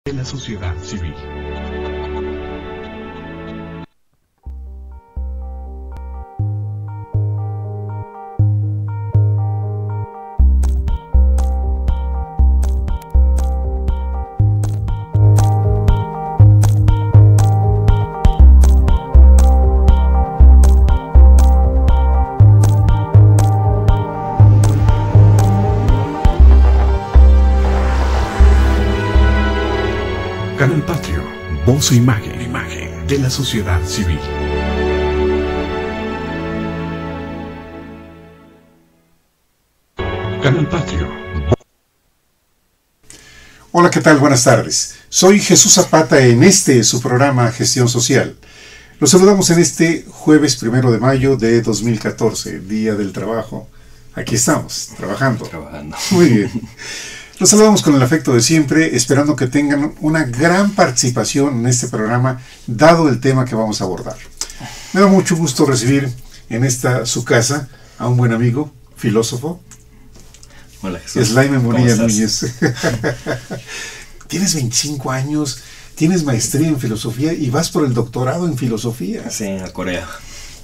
de la sociedad civil. Canal Patrio, voz e imagen de la sociedad civil. Canal Patrio. Hola, ¿qué tal? Buenas tardes. Soy Jesús Zapata en su programa Gestión Social. Los saludamos en este jueves 1 de mayo de 2014, Día del Trabajo. Aquí estamos, trabajando. Muy bien. Los saludamos con el afecto de siempre, esperando que tengan una gran participación en este programa, dado el tema que vamos a abordar. Me da mucho gusto recibir en su casa a un buen amigo, filósofo. Hola, Jesús. Slaime Bonilla Núñez. Tienes 25 años, tienes maestría en filosofía y vas por el doctorado en filosofía. Sí, a Corea.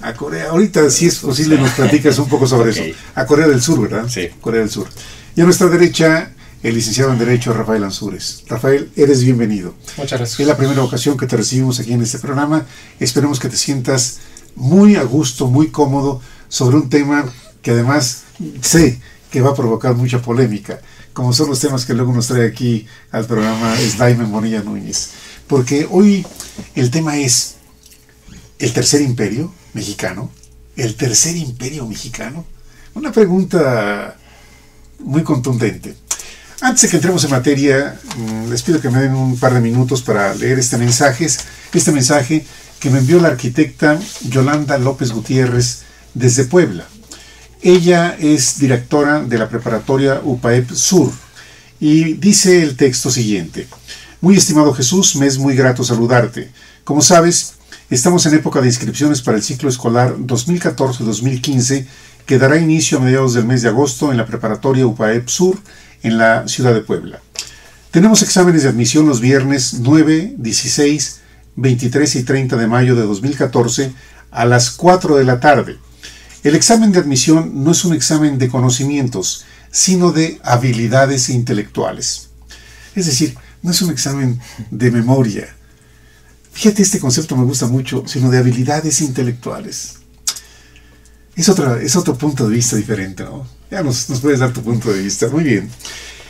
A Corea. Ahorita, si es posible, nos platicas un poco sobre eso. A Corea del Sur, ¿verdad? Sí. Corea del Sur. Y a nuestra derecha, el licenciado en Derecho Rafael Ansúrez. Rafael, eres bienvenido. Muchas gracias. Es la primera ocasión que te recibimos aquí en este programa. Esperemos que te sientas muy a gusto, muy cómodo sobre un tema que además sé que va a provocar mucha polémica, como son los temas que luego nos trae aquí al programa Slaime Bonilla Núñez. Porque hoy el tema es el Tercer Imperio Mexicano. ¿El Tercer Imperio Mexicano? Una pregunta muy contundente. Antes de que entremos en materia, les pido que me den un par de minutos para leer este mensaje que me envió la arquitecta Yolanda López Gutiérrez desde Puebla. Ella es directora de la preparatoria UPAEP Sur y dice el texto siguiente: Muy estimado Jesús, me es muy grato saludarte. Como sabes, estamos en época de inscripciones para el ciclo escolar 2014-2015 que dará inicio a mediados del mes de agosto en la preparatoria UPAEP Sur en la ciudad de Puebla. Tenemos exámenes de admisión los viernes 9, 16, 23 y 30 de mayo de 2014 a las 4 de la tarde. El examen de admisión no es un examen de conocimientos, sino de habilidades intelectuales. Es decir, no es un examen de memoria. Fíjate, este concepto me gusta mucho, sino de habilidades intelectuales. Es otro punto de vista diferente, ¿no? Ya nos puedes dar tu punto de vista. Muy bien.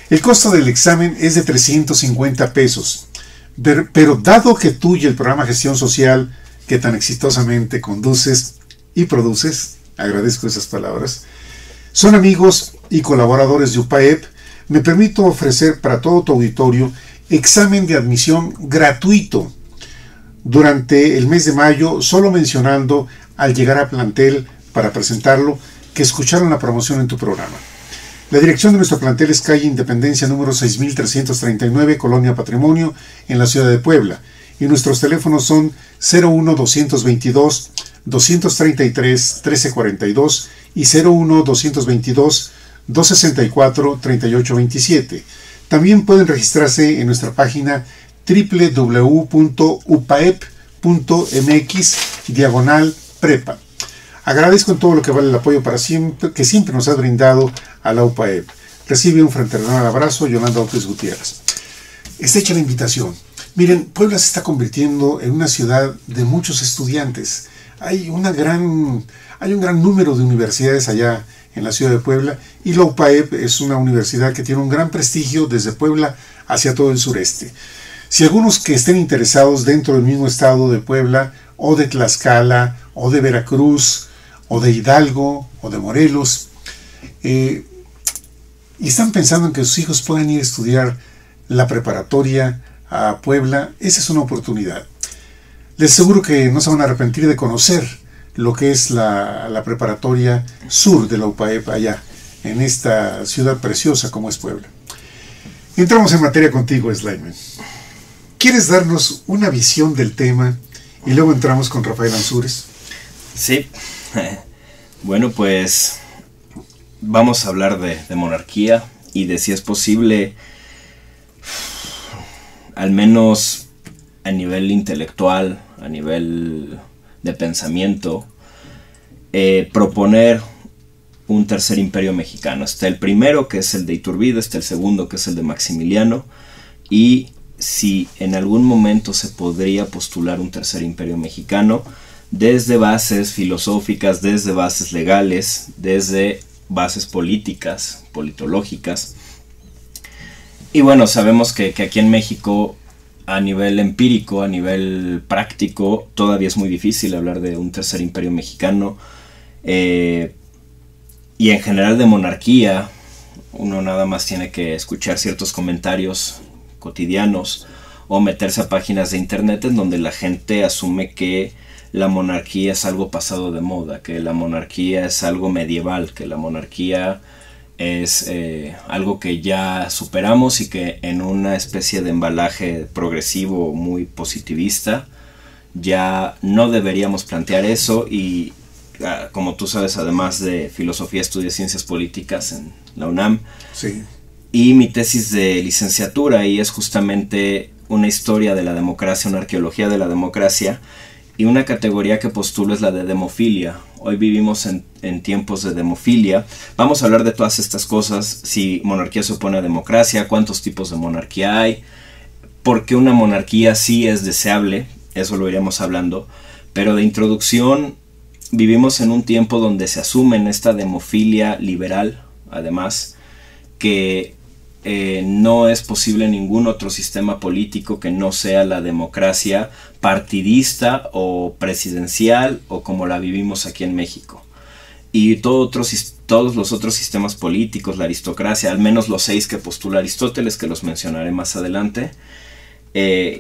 El costo del examen es de 350 pesos. Pero dado que tú y el programa Gestión Social, que tan exitosamente conduces y produces, agradezco esas palabras, son amigos y colaboradores de UPAEP, me permito ofrecer para todo tu auditorio examen de admisión gratuito durante el mes de mayo, solo mencionando al llegar a plantel para presentarlo que escucharon la promoción en tu programa. La dirección de nuestro plantel es calle Independencia número 6339, Colonia Patrimonio, en la ciudad de Puebla, y nuestros teléfonos son 01-222 233 1342 y 01-222 264 3827. También pueden registrarse en nuestra página www.upaep.mx/prepa. Agradezco en todo lo que vale el apoyo que siempre nos has brindado a la UPAEP. Recibe un fraternal abrazo, Yolanda López Gutiérrez. Está hecha la invitación. Miren, Puebla se está convirtiendo en una ciudad de muchos estudiantes. Hay un gran número de universidades allá en la ciudad de Puebla, y la UPAEP es una universidad que tiene un gran prestigio desde Puebla hacia todo el sureste. Si algunos que estén interesados dentro del mismo estado de Puebla, o de Tlaxcala, o de Veracruz, o de Hidalgo, o de Morelos, y están pensando en que sus hijos puedan ir a estudiar la preparatoria a Puebla, esa es una oportunidad. Les aseguro que no se van a arrepentir de conocer lo que es la preparatoria sur de la UPAEP allá, en esta ciudad preciosa como es Puebla. Entramos en materia contigo, Slaime. ¿Quieres darnos una visión del tema y luego entramos con Rafael Ansúrez? Sí. Bueno, pues vamos a hablar de monarquía y de si es posible al menos a nivel intelectual, a nivel de pensamiento, proponer un tercer imperio mexicano. Está el primero, que es el de Iturbide, está el segundo, que es el de Maximiliano, y si en algún momento se podría postular un tercer imperio mexicano, desde bases filosóficas, desde bases legales, desde bases políticas, politológicas. Y bueno, sabemos que aquí en México, a nivel empírico, a nivel práctico, todavía es muy difícil hablar de un tercer imperio mexicano. Y en general de monarquía, uno nada más tiene que escuchar ciertos comentarios cotidianos o meterse a páginas de internet en donde la gente asume que la monarquía es algo pasado de moda, que la monarquía es algo medieval, que la monarquía es algo que ya superamos y que en una especie de embalaje progresivo muy positivista ya no deberíamos plantear eso. Y como tú sabes, además de filosofía, estudié ciencias políticas en la UNAM. Sí. Y mi tesis de licenciatura y es justamente una historia de la democracia, una arqueología de la democracia, y una categoría que postulo es la de demofilia. Hoy vivimos en tiempos de demofilia. Vamos a hablar de todas estas cosas: si monarquía se opone a democracia, cuántos tipos de monarquía hay, por qué una monarquía sí es deseable, eso lo iremos hablando. Pero de introducción, vivimos en un tiempo donde se asume en esta demofilia liberal, además, que no es posible ningún otro sistema político que no sea la democracia partidista o presidencial o como la vivimos aquí en México. Y todos los otros sistemas políticos, la aristocracia, al menos los 6 que postula Aristóteles, que los mencionaré más adelante,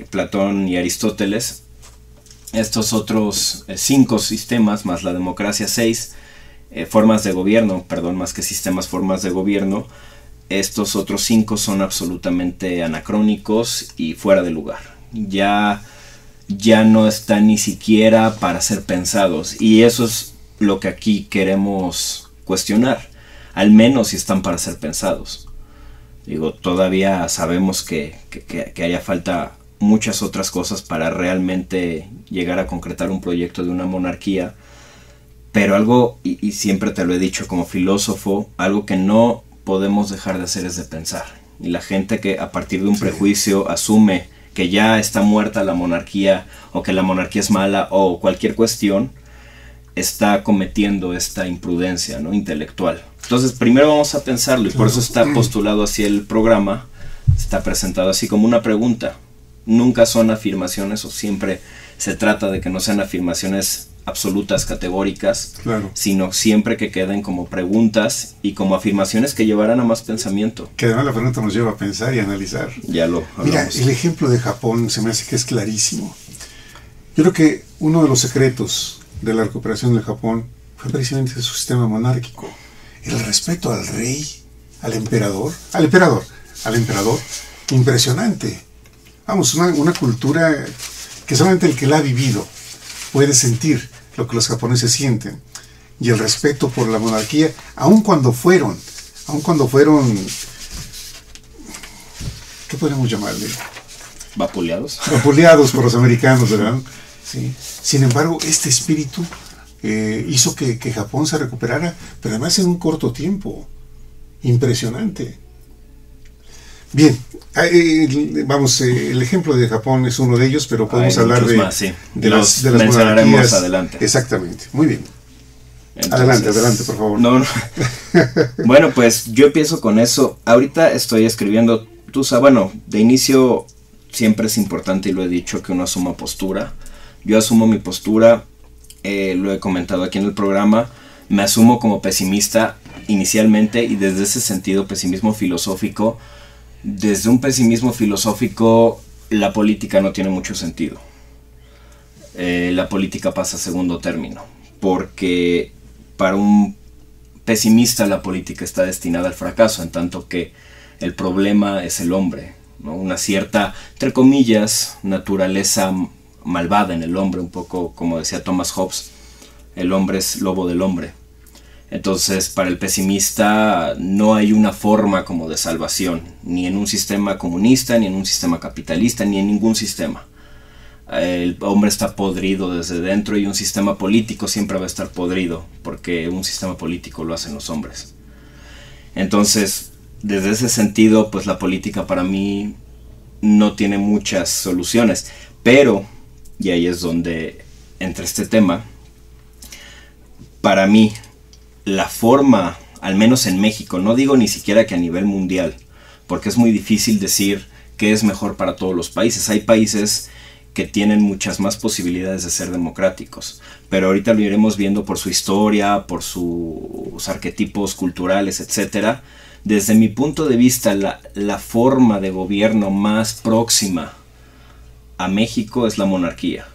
Platón y Aristóteles, estos otros 5 sistemas, más la democracia 6, formas de gobierno, perdón, más que sistemas, formas de gobierno, estos otros 5 son absolutamente anacrónicos y fuera de lugar. Ya no están ni siquiera para ser pensados. Y eso es lo que aquí queremos cuestionar. Al menos si están para ser pensados. Digo, todavía sabemos que haría falta muchas otras cosas para realmente llegar a concretar un proyecto de una monarquía. Pero algo, y siempre te lo he dicho como filósofo, algo que no podemos dejar de hacer es de pensar. Y la gente que a partir de un prejuicio asume que ya está muerta la monarquía o que la monarquía es mala o cualquier cuestión, está cometiendo esta imprudencia, ¿no?, intelectual. Entonces primero vamos a pensarlo, y por eso está postulado así el programa, está presentado así como una pregunta. Nunca son afirmaciones, o siempre se trata de que no sean afirmaciones absolutas, categóricas, claro, sino siempre que queden como preguntas y como afirmaciones que llevarán a más pensamiento. Que además la pregunta nos lleva a pensar y analizar. Ya lo hablamos. Mira, el ejemplo de Japón se me hace que es clarísimo. Yo creo que uno de los secretos de la recuperación del Japón fue precisamente su sistema monárquico. El respeto al rey, al emperador, impresionante. Vamos, una cultura que solamente el que la ha vivido puede sentir lo que los japoneses sienten. Y el respeto por la monarquía, aun cuando fueron, ¿qué podríamos llamarle? Vapuleados. Vapuleados por los americanos, ¿verdad? Sí. Sin embargo, este espíritu hizo que Japón se recuperara, pero además en un corto tiempo. Impresionante. Bien, vamos, el ejemplo de Japón es uno de ellos, pero podemos hablar de, más, sí, de las mencionaremos monarquías adelante. Exactamente, muy bien. Entonces, adelante, por favor. No. Bueno, pues yo empiezo con eso. Ahorita estoy escribiendo, bueno, de inicio siempre es importante, y lo he dicho, que uno asuma postura. Yo asumo mi postura, lo he comentado aquí en el programa, me asumo como pesimista inicialmente, y desde ese sentido, pesimismo filosófico. Desde un pesimismo filosófico, la política no tiene mucho sentido. La política pasa a segundo término, porque para un pesimista la política está destinada al fracaso, en tanto que el problema es el hombre, ¿no? Una cierta, entre comillas, naturaleza malvada en el hombre, un poco como decía Thomas Hobbes, el hombre es lobo del hombre. Entonces, para el pesimista no hay una forma como de salvación, ni en un sistema comunista, ni en un sistema capitalista, ni en ningún sistema. El hombre está podrido desde dentro y un sistema político siempre va a estar podrido, porque un sistema político lo hacen los hombres. Entonces, desde ese sentido, pues la política para mí no tiene muchas soluciones, pero, y ahí es donde entra este tema, para mí, la forma, al menos en México, no digo ni siquiera que a nivel mundial, porque es muy difícil decir qué es mejor para todos los países. Hay países que tienen muchas más posibilidades de ser democráticos, pero ahorita lo iremos viendo por su historia, por sus arquetipos culturales, etc. Desde mi punto de vista, la forma de gobierno más próxima a México es la monarquía.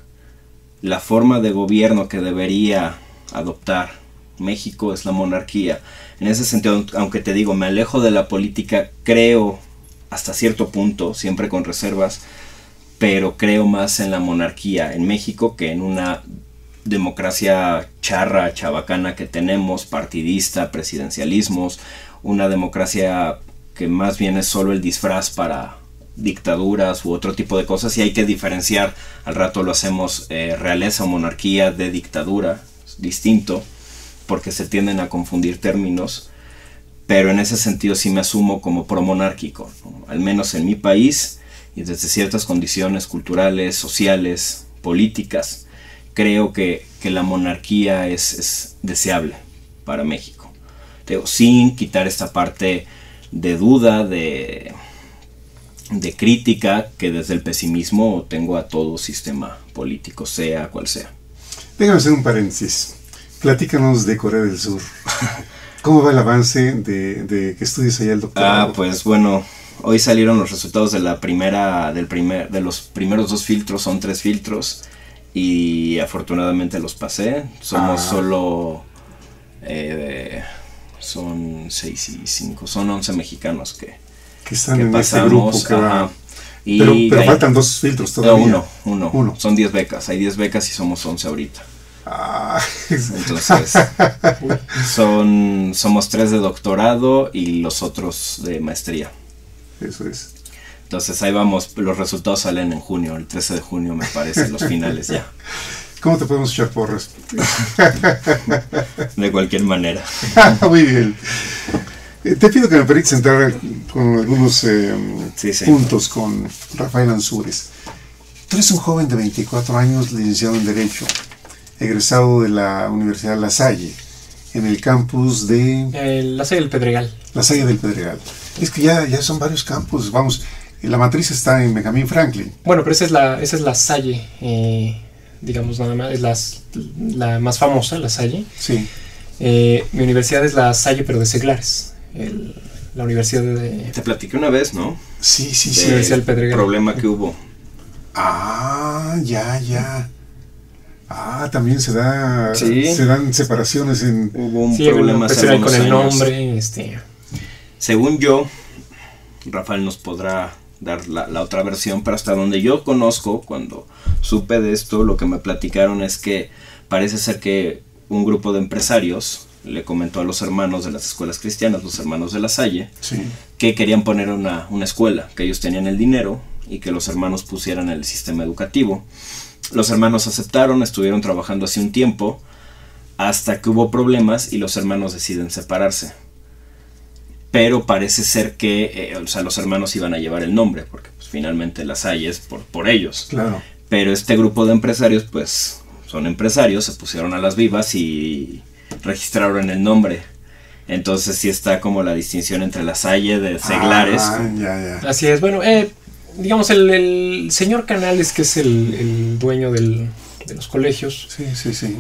La forma de gobierno que debería adoptar México es la monarquía. En ese sentido, aunque te digo, me alejo de la política, creo hasta cierto punto, siempre con reservas, pero creo más en la monarquía en México que en una democracia charra, chabacana que tenemos, partidista, presidencialismos, una democracia que más bien es solo el disfraz para dictaduras u otro tipo de cosas, y hay que diferenciar, al rato lo hacemos, realeza o monarquía de dictadura, es distinto, porque se tienden a confundir términos, pero en ese sentido sí me asumo como promonárquico, ¿no? Al menos en mi país, y desde ciertas condiciones culturales, sociales, políticas, creo que la monarquía es deseable para México. Digo, sin quitar esta parte de duda, de crítica, que desde el pesimismo tengo a todo sistema político, sea cual sea. Déjame hacer un paréntesis. Platícanos de Corea del Sur. ¿Cómo va el avance de que estudies allá el doctorado? Pues bueno, hoy salieron los resultados de los primeros 2 filtros, son 3 filtros, y afortunadamente los pasé. Somos solo, son 6 y 5, son 11 mexicanos que están en pasamos, este grupo que va. Pero faltan 2 filtros todavía. Uno. Son 10 becas, hay 10 becas y somos 11 ahorita. Entonces somos 3 de doctorado y los otros de maestría. Eso es. Entonces ahí vamos, los resultados salen en junio, el 13 de junio me parece, los finales ya. ¿Cómo te podemos echar porras? De cualquier manera. Muy bien. Te pido que me permitas entrar con algunos puntos con Rafael Ansúrez. Tú eres un joven de 24 años, licenciado en Derecho, egresado de la Universidad La Salle, en el campus de... La Salle del Pedregal. La Salle del Pedregal. Es que ya son varios campus, vamos, la matriz está en Benjamin Franklin. Bueno, pero esa es la Salle, digamos nada más, es la más famosa, La Salle. Sí. Mi universidad es La Salle, pero de Seglares, la universidad de... Te platiqué una vez, ¿no? Sí. Universidad del Pedregal. El problema que hubo. Ya. También se dan separaciones en... Hubo un problema hace con el años. nombre, Según yo, Rafael nos podrá dar la otra versión, pero hasta donde yo conozco, cuando supe de esto, lo que me platicaron es que parece ser que un grupo de empresarios le comentó a los hermanos de las escuelas cristianas, los hermanos de La Salle, sí, que querían poner una escuela, que ellos tenían el dinero y que los hermanos pusieran el sistema educativo. Los hermanos aceptaron, estuvieron trabajando hace un tiempo, hasta que hubo problemas y los hermanos deciden separarse. Pero parece ser que los hermanos iban a llevar el nombre, porque pues, finalmente La Salle es por ellos. Claro. Pero este grupo de empresarios, pues son empresarios, se pusieron a las vivas y registraron el nombre. Entonces sí está como la distinción entre La Salle de Seglares. Ya. Así es, bueno, digamos el señor Canales, que es el dueño de los colegios, Sí.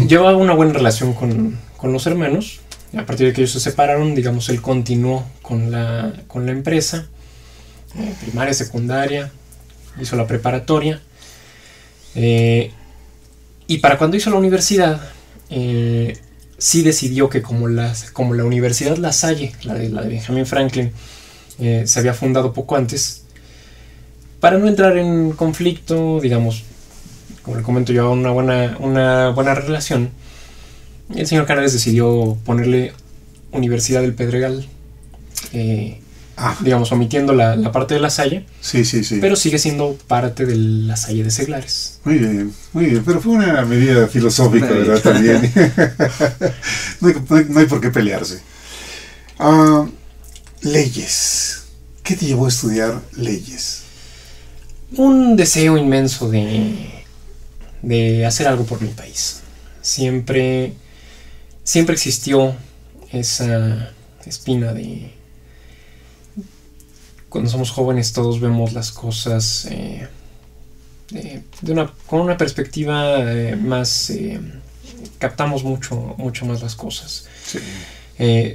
llevaba una buena relación con los hermanos. A partir de que ellos se separaron, digamos, él continuó con la empresa, primaria, secundaria, hizo la preparatoria, y para cuando hizo la universidad, sí decidió que como la Universidad La Salle, la de Benjamin Franklin, se había fundado poco antes, para no entrar en conflicto, digamos, como le comento yo, una buena relación, El señor Canales decidió ponerle Universidad del Pedregal, digamos, omitiendo la parte de La Salle. Sí. Pero sigue siendo parte de La Salle de Seglares. Muy bien, pero fue una medida filosófica, ¿verdad? También. No hay por qué pelearse. Leyes. ¿Qué te llevó a estudiar leyes? Un deseo inmenso de hacer algo por mi país. Siempre existió esa espina de... Cuando somos jóvenes todos vemos las cosas con una perspectiva más... captamos mucho más las cosas. Sí.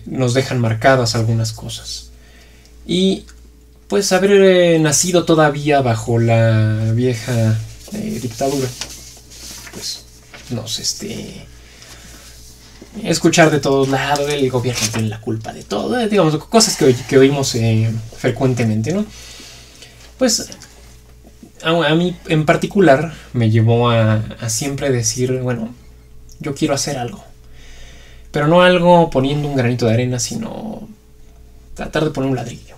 Nos dejan marcadas algunas cosas. Y pues haber nacido todavía bajo la vieja dictadura, pues nos escuchar de todos lados, el gobierno tiene la culpa de todo, digamos, cosas que oímos frecuentemente, ¿no? Pues a mí en particular me llevó a siempre decir, bueno, yo quiero hacer algo, pero no algo poniendo un granito de arena, sino tratar de poner un ladrillo.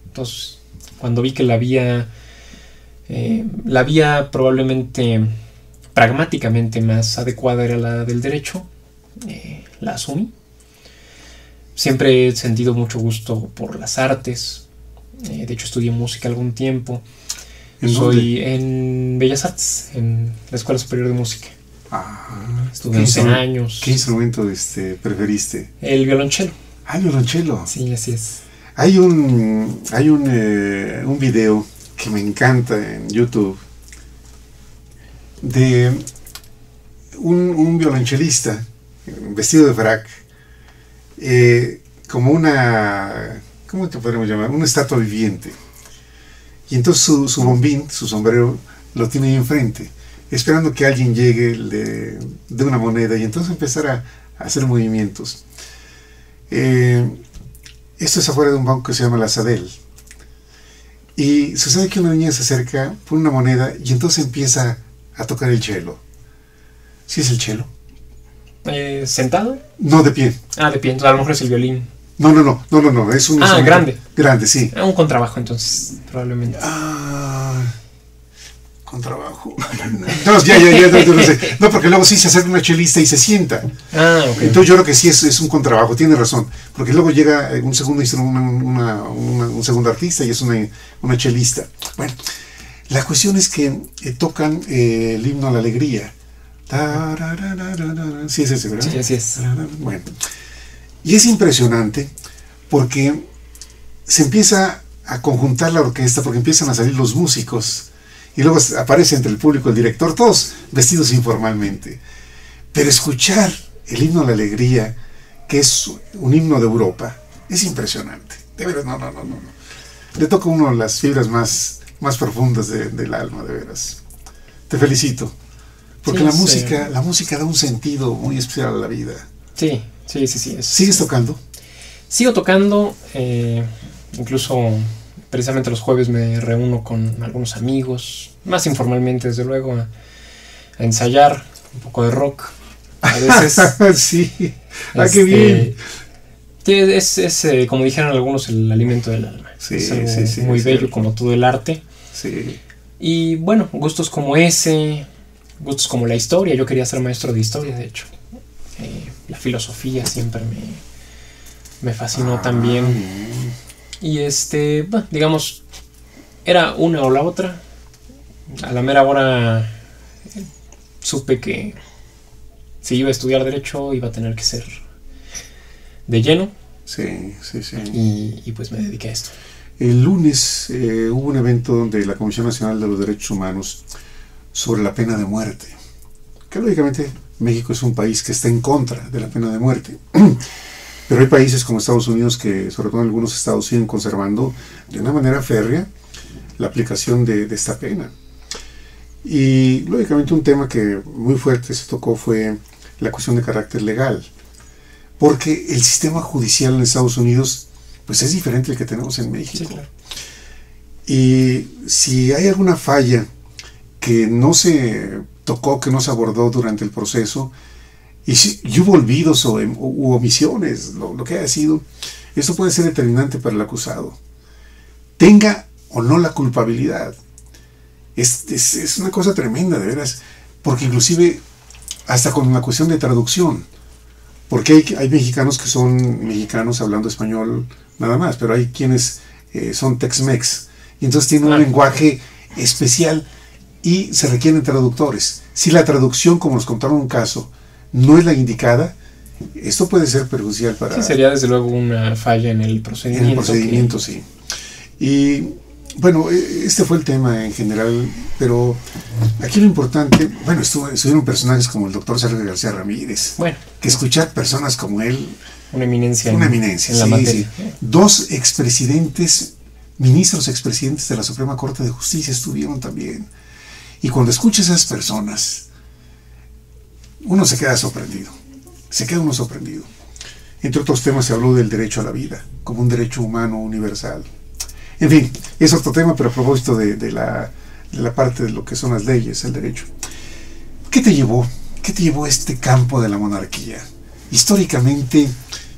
Entonces, cuando vi que la vía probablemente pragmáticamente más adecuada era la del derecho, la asumí. Siempre he sentido mucho gusto por las artes. De hecho, estudié música algún tiempo. Soy en Bellas Artes, en la Escuela Superior de Música. Estuve 11 años. ¿Qué instrumento preferiste? El violonchelo. El violonchelo. Sí, así es. Hay un video que me encanta en YouTube de un violonchelista vestido de frac, como una, ¿cómo te podríamos llamar? Una estatua viviente. Y entonces su bombín, su sombrero, lo tiene ahí enfrente, esperando que alguien llegue de una moneda y entonces empezar a hacer movimientos. Esto es afuera de un banco que se llama La Sadel. Y sucede que una niña se acerca, pone una moneda y entonces empieza a tocar el cello. ¿Sí es el cello? ¿Sentado? No, de pie. De pie, entonces a lo mejor es el violín. No, es un... grande. Grande, sí. Un contrabajo, entonces, probablemente. Contrabajo. No, ya, no sé. No, porque luego sí se acerca una chelista y se sienta. Ok. Entonces yo creo que sí es un contrabajo, tiene razón. Porque luego llega un segundo instrumento, un segundo artista y es una chelista. Bueno, la cuestión es que tocan el himno a la alegría. Sí es ese, ¿verdad? Sí, así es. Bueno, y es impresionante porque se empieza a conjuntar la orquesta, porque empiezan a salir los músicos y luego aparece entre el público el director, todos vestidos informalmente. Pero escuchar el himno a la alegría, que es un himno de Europa, es impresionante. De veras, no. Le toca a uno las fibras más profundas del alma, de veras. Te felicito. Porque sí, la música da un sentido muy especial a la vida. Sí. ¿Sigues tocando? Sigo tocando, incluso precisamente los jueves me reúno con algunos amigos, más informalmente desde luego, a ensayar un poco de rock. A veces. Sí, qué bien. Es como dijeron algunos, el alimento del alma. Sí, es algo sí, muy bello, cierto. como todo el arte. Sí. Y bueno, gustos como ese, gustos como la historia. Yo quería ser maestro de historia, de hecho. La filosofía siempre me fascinó también. Y digamos, era una o la otra. A la mera hora supe que si iba a estudiar derecho iba a tener que ser de lleno. Sí. Y pues me dediqué a esto. El lunes hubo un evento donde la Comisión Nacional de los Derechos Humanos sobre la pena de muerte, que lógicamente México es un país que está en contra de la pena de muerte, pero hay países como Estados Unidos que, sobre todo en algunos estados, siguen conservando de una manera férrea la aplicación de esta pena. Y lógicamente un tema que muy fuerte se tocó fue la cuestión de carácter legal, porque el sistema judicial en Estados Unidos pues es diferente al que tenemos en México. Sí, claro. Y si hay alguna falla que no se tocó, que no se abordó durante el proceso, y hubo olvidos u omisiones, lo que haya sido, esto puede ser determinante para el acusado. Tenga o no la culpabilidad. Es una cosa tremenda, de veras, porque inclusive hasta con la cuestión de traducción, porque hay mexicanos que son mexicanos hablando español nada más, pero hay quienes son Tex-Mex, y entonces tienen un lenguaje especial y se requieren traductores. Si la traducción, como nos contaron un caso, no es la indicada, esto puede ser perjudicial para... Sí, sería desde luego una falla en el procedimiento. En el procedimiento, sí. Y bueno, este fue el tema en general, pero aquí lo importante, bueno, estuvieron personajes como el doctor Sergio García Ramírez, bueno, que escuchar personas como él... Una eminencia en la sí, materia. Sí. 2 expresidentes, ministros expresidentes de la Suprema Corte de Justicia estuvieron también. Y cuando escucha a esas personas, uno se queda sorprendido. Entre otros temas se habló del derecho a la vida, como un derecho humano universal. En fin, es otro tema, pero a propósito de la parte de lo que son las leyes, el derecho. ¿Qué te llevó a este campo de la monarquía? Históricamente,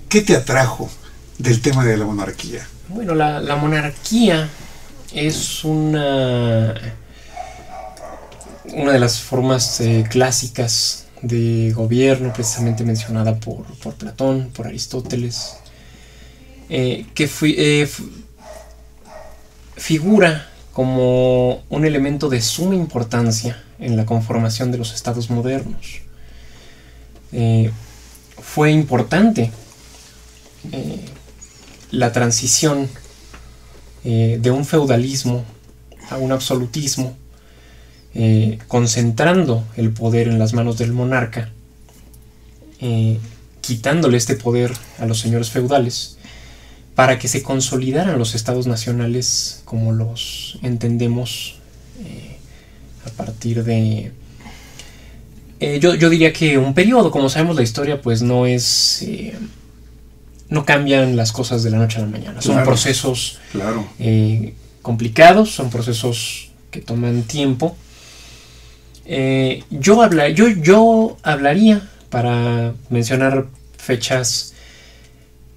¿qué te atrajo del tema de la monarquía? Bueno, la monarquía es una de las formas clásicas de gobierno, precisamente mencionada por Platón, por Aristóteles, que figura como un elemento de suma importancia en la conformación de los estados modernos. Fue importante la transición de un feudalismo a un absolutismo, concentrando el poder en las manos del monarca, quitándole este poder a los señores feudales, para que se consolidaran los estados nacionales como los entendemos a partir de... Yo diría que un periodo, como sabemos la historia, pues no es... no cambian las cosas de la noche a la mañana. Son procesos complicados, son procesos que toman tiempo. Yo hablaría, para mencionar fechas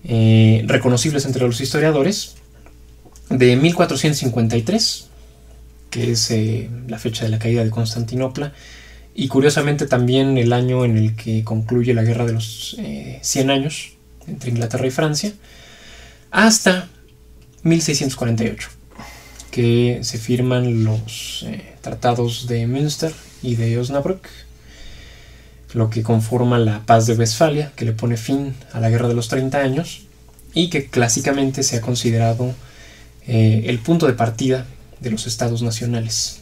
reconocibles entre los historiadores, de 1453, que es la fecha de la caída de Constantinopla, y curiosamente también el año en el que concluye la guerra de los 100 años entre Inglaterra y Francia, hasta 1648, que se firman los tratados de Münster y de Osnabrück, lo que conforma la Paz de Westfalia, que le pone fin a la Guerra de los 30 años y que clásicamente se ha considerado el punto de partida de los estados nacionales.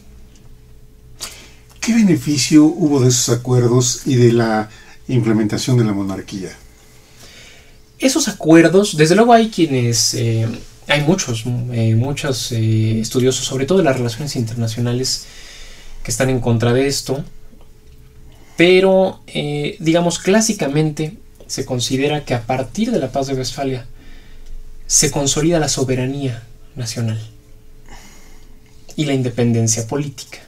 ¿Qué beneficio hubo de esos acuerdos y de la implementación de la monarquía? Esos acuerdos, desde luego hay quienes... hay muchos estudiosos, sobre todo de las relaciones internacionales, que están en contra de esto. Pero, digamos, clásicamente se considera que a partir de la Paz de Westfalia se consolida la soberanía nacional y la independencia política.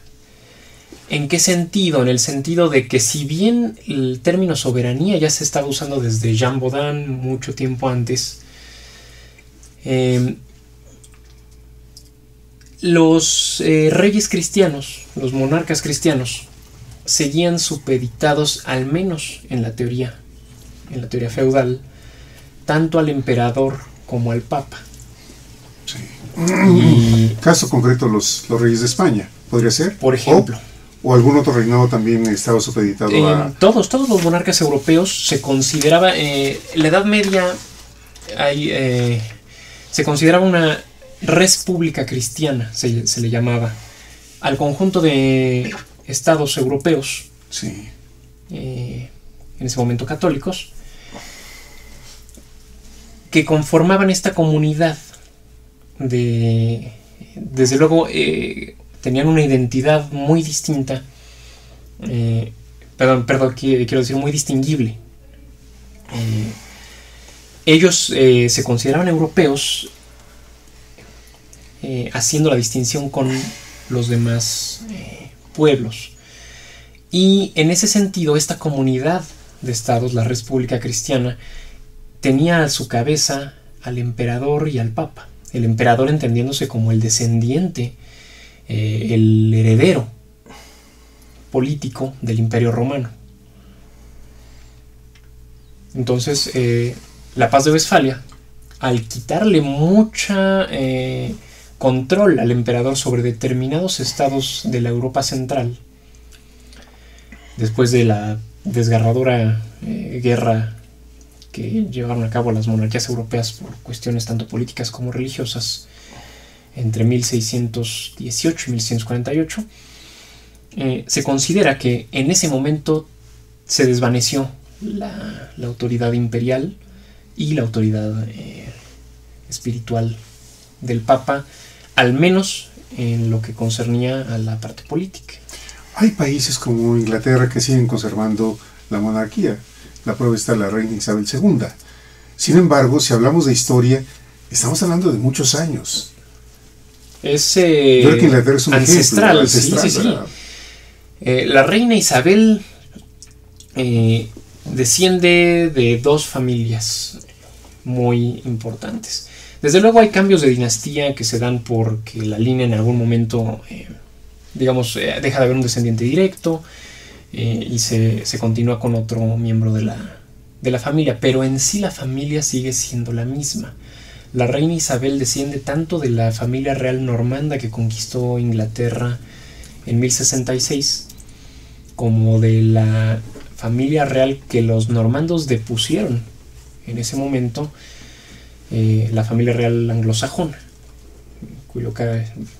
¿En qué sentido? En el sentido de que si bien el término soberanía ya se estaba usando desde Jean Baudin mucho tiempo antes, los reyes cristianos, los monarcas cristianos, seguían supeditados, al menos en la teoría feudal, tanto al emperador como al papa. Sí. Y caso concreto, los reyes de España, ¿podría ser? Por ejemplo. O algún otro reinado también estaba supeditado a... Todos los monarcas europeos se consideraba, la Edad Media, se consideraba una república cristiana, se le llamaba, al conjunto de estados europeos, sí, en ese momento católicos, que conformaban esta comunidad desde luego tenían una identidad muy distinta, quiero decir muy distinguible. Ellos se consideraban europeos, haciendo la distinción con los demás pueblos, y en ese sentido esta comunidad de estados, la República Cristiana, tenía a su cabeza al emperador y al papa. El emperador entendiéndose como el descendiente, el heredero político del Imperio Romano. Entonces, la Paz de Westfalia, al quitarle mucha control al emperador sobre determinados estados de la Europa central, después de la desgarradora guerra que llevaron a cabo las monarquías europeas por cuestiones tanto políticas como religiosas, entre 1618 y 1648, se considera que en ese momento se desvaneció la autoridad imperial y la autoridad espiritual del Papa, al menos en lo que concernía a la parte política. Hay países como Inglaterra que siguen conservando la monarquía. La prueba está la reina Isabel II. Sin embargo, si hablamos de historia, estamos hablando de muchos años. Yo creo que Inglaterra es un ancestral, ejemplo, sí. La reina Isabel desciende de dos familias muy importantes. Desde luego hay cambios de dinastía que se dan porque la línea en algún momento, deja de haber un descendiente directo y se continúa con otro miembro de la familia, pero en sí la familia sigue siendo la misma. La reina Isabel desciende tanto de la familia real normanda que conquistó Inglaterra en 1066, como de la familia real que los normandos depusieron en ese momento, la familia real anglosajona,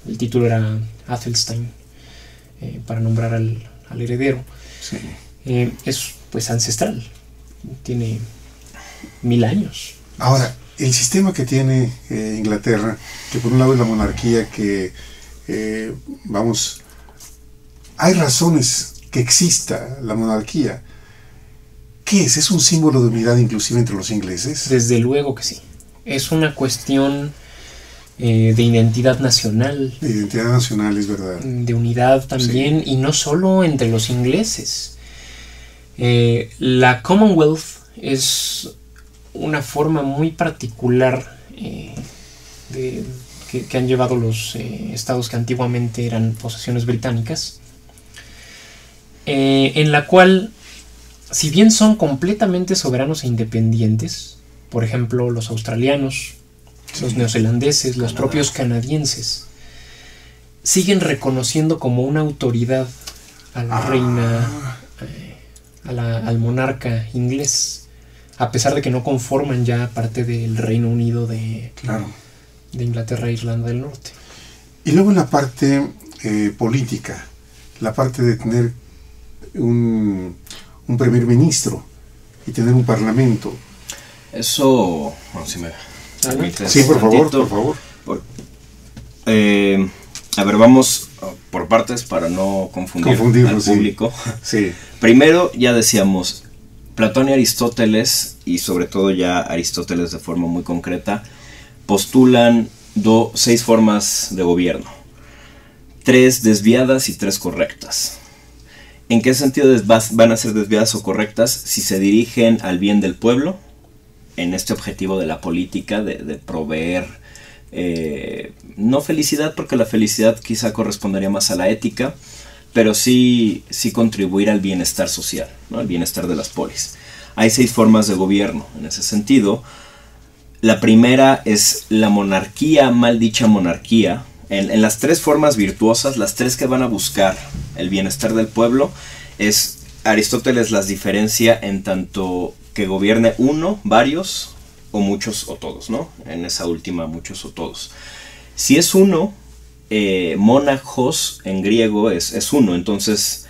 el título era Athelstan, para nombrar al heredero. Sí. Es pues ancestral, tiene 1000 años. Ahora, el sistema que tiene Inglaterra, que por un lado es la monarquía, que hay razones que exista la monarquía. ¿Qué es? ¿Es un símbolo de unidad inclusive entre los ingleses? Desde luego que sí. Es una cuestión de identidad nacional. De identidad nacional, es verdad. De unidad también, sí. Y no solo entre los ingleses. La Commonwealth es una forma muy particular que han llevado los estados que antiguamente eran posesiones británicas, en la cual, si bien son completamente soberanos e independientes, por ejemplo los australianos, los neozelandeses, los propios canadienses, siguen reconociendo como una autoridad a la reina, al monarca inglés, a pesar de que no conforman ya parte del Reino Unido de Inglaterra e Irlanda del Norte. Y luego en la parte política, la parte de tener un primer ministro y tener un parlamento. Eso, bueno, si me permites. Sí, por favor. A ver, vamos por partes para no confundir al público. Sí. Primero, ya decíamos, Platón y Aristóteles, y sobre todo ya Aristóteles de forma muy concreta, postulan 6 formas de gobierno. 3 desviadas y 3 correctas. ¿En qué sentido van a ser desviadas o correctas? Si se dirigen al bien del pueblo, en este objetivo de la política, de proveer, no felicidad, porque la felicidad quizá correspondería más a la ética, pero sí contribuir al bienestar social, ¿no? Al bienestar de las polis. Hay 6 formas de gobierno en ese sentido. La primera es la monarquía, mal dicha monarquía. En las 3 formas virtuosas, las 3 que van a buscar el bienestar del pueblo, Aristóteles las diferencia en tanto que gobierne uno, varios, o muchos o todos, ¿no? En esa última, muchos o todos. Si es uno, monarchos en griego es uno, entonces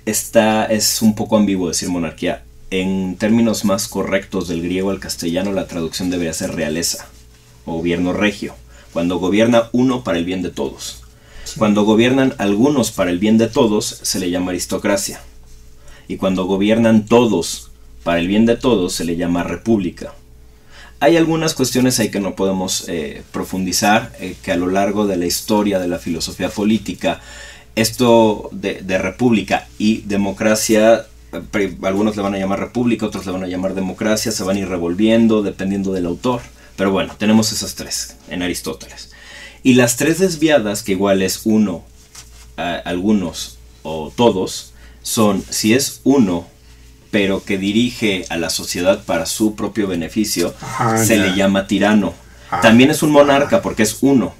es un poco ambiguo decir monarquía. En términos más correctos del griego al castellano, la traducción debería ser realeza o gobierno regio, cuando gobierna uno para el bien de todos. Sí. Cuando gobiernan algunos para el bien de todos, se le llama aristocracia. Y cuando gobiernan todos para el bien de todos, se le llama república. Hay algunas cuestiones ahí que no podemos profundizar, que a lo largo de la historia de la filosofía política, esto de república y democracia algunos le van a llamar república, otros le van a llamar democracia, se van a ir revolviendo dependiendo del autor. Pero bueno, tenemos esas tres en Aristóteles. Y las tres desviadas, que igual es uno, algunos o todos, son si es uno, pero que dirige a la sociedad para su propio beneficio, se le llama tirano. También es un monarca porque es uno.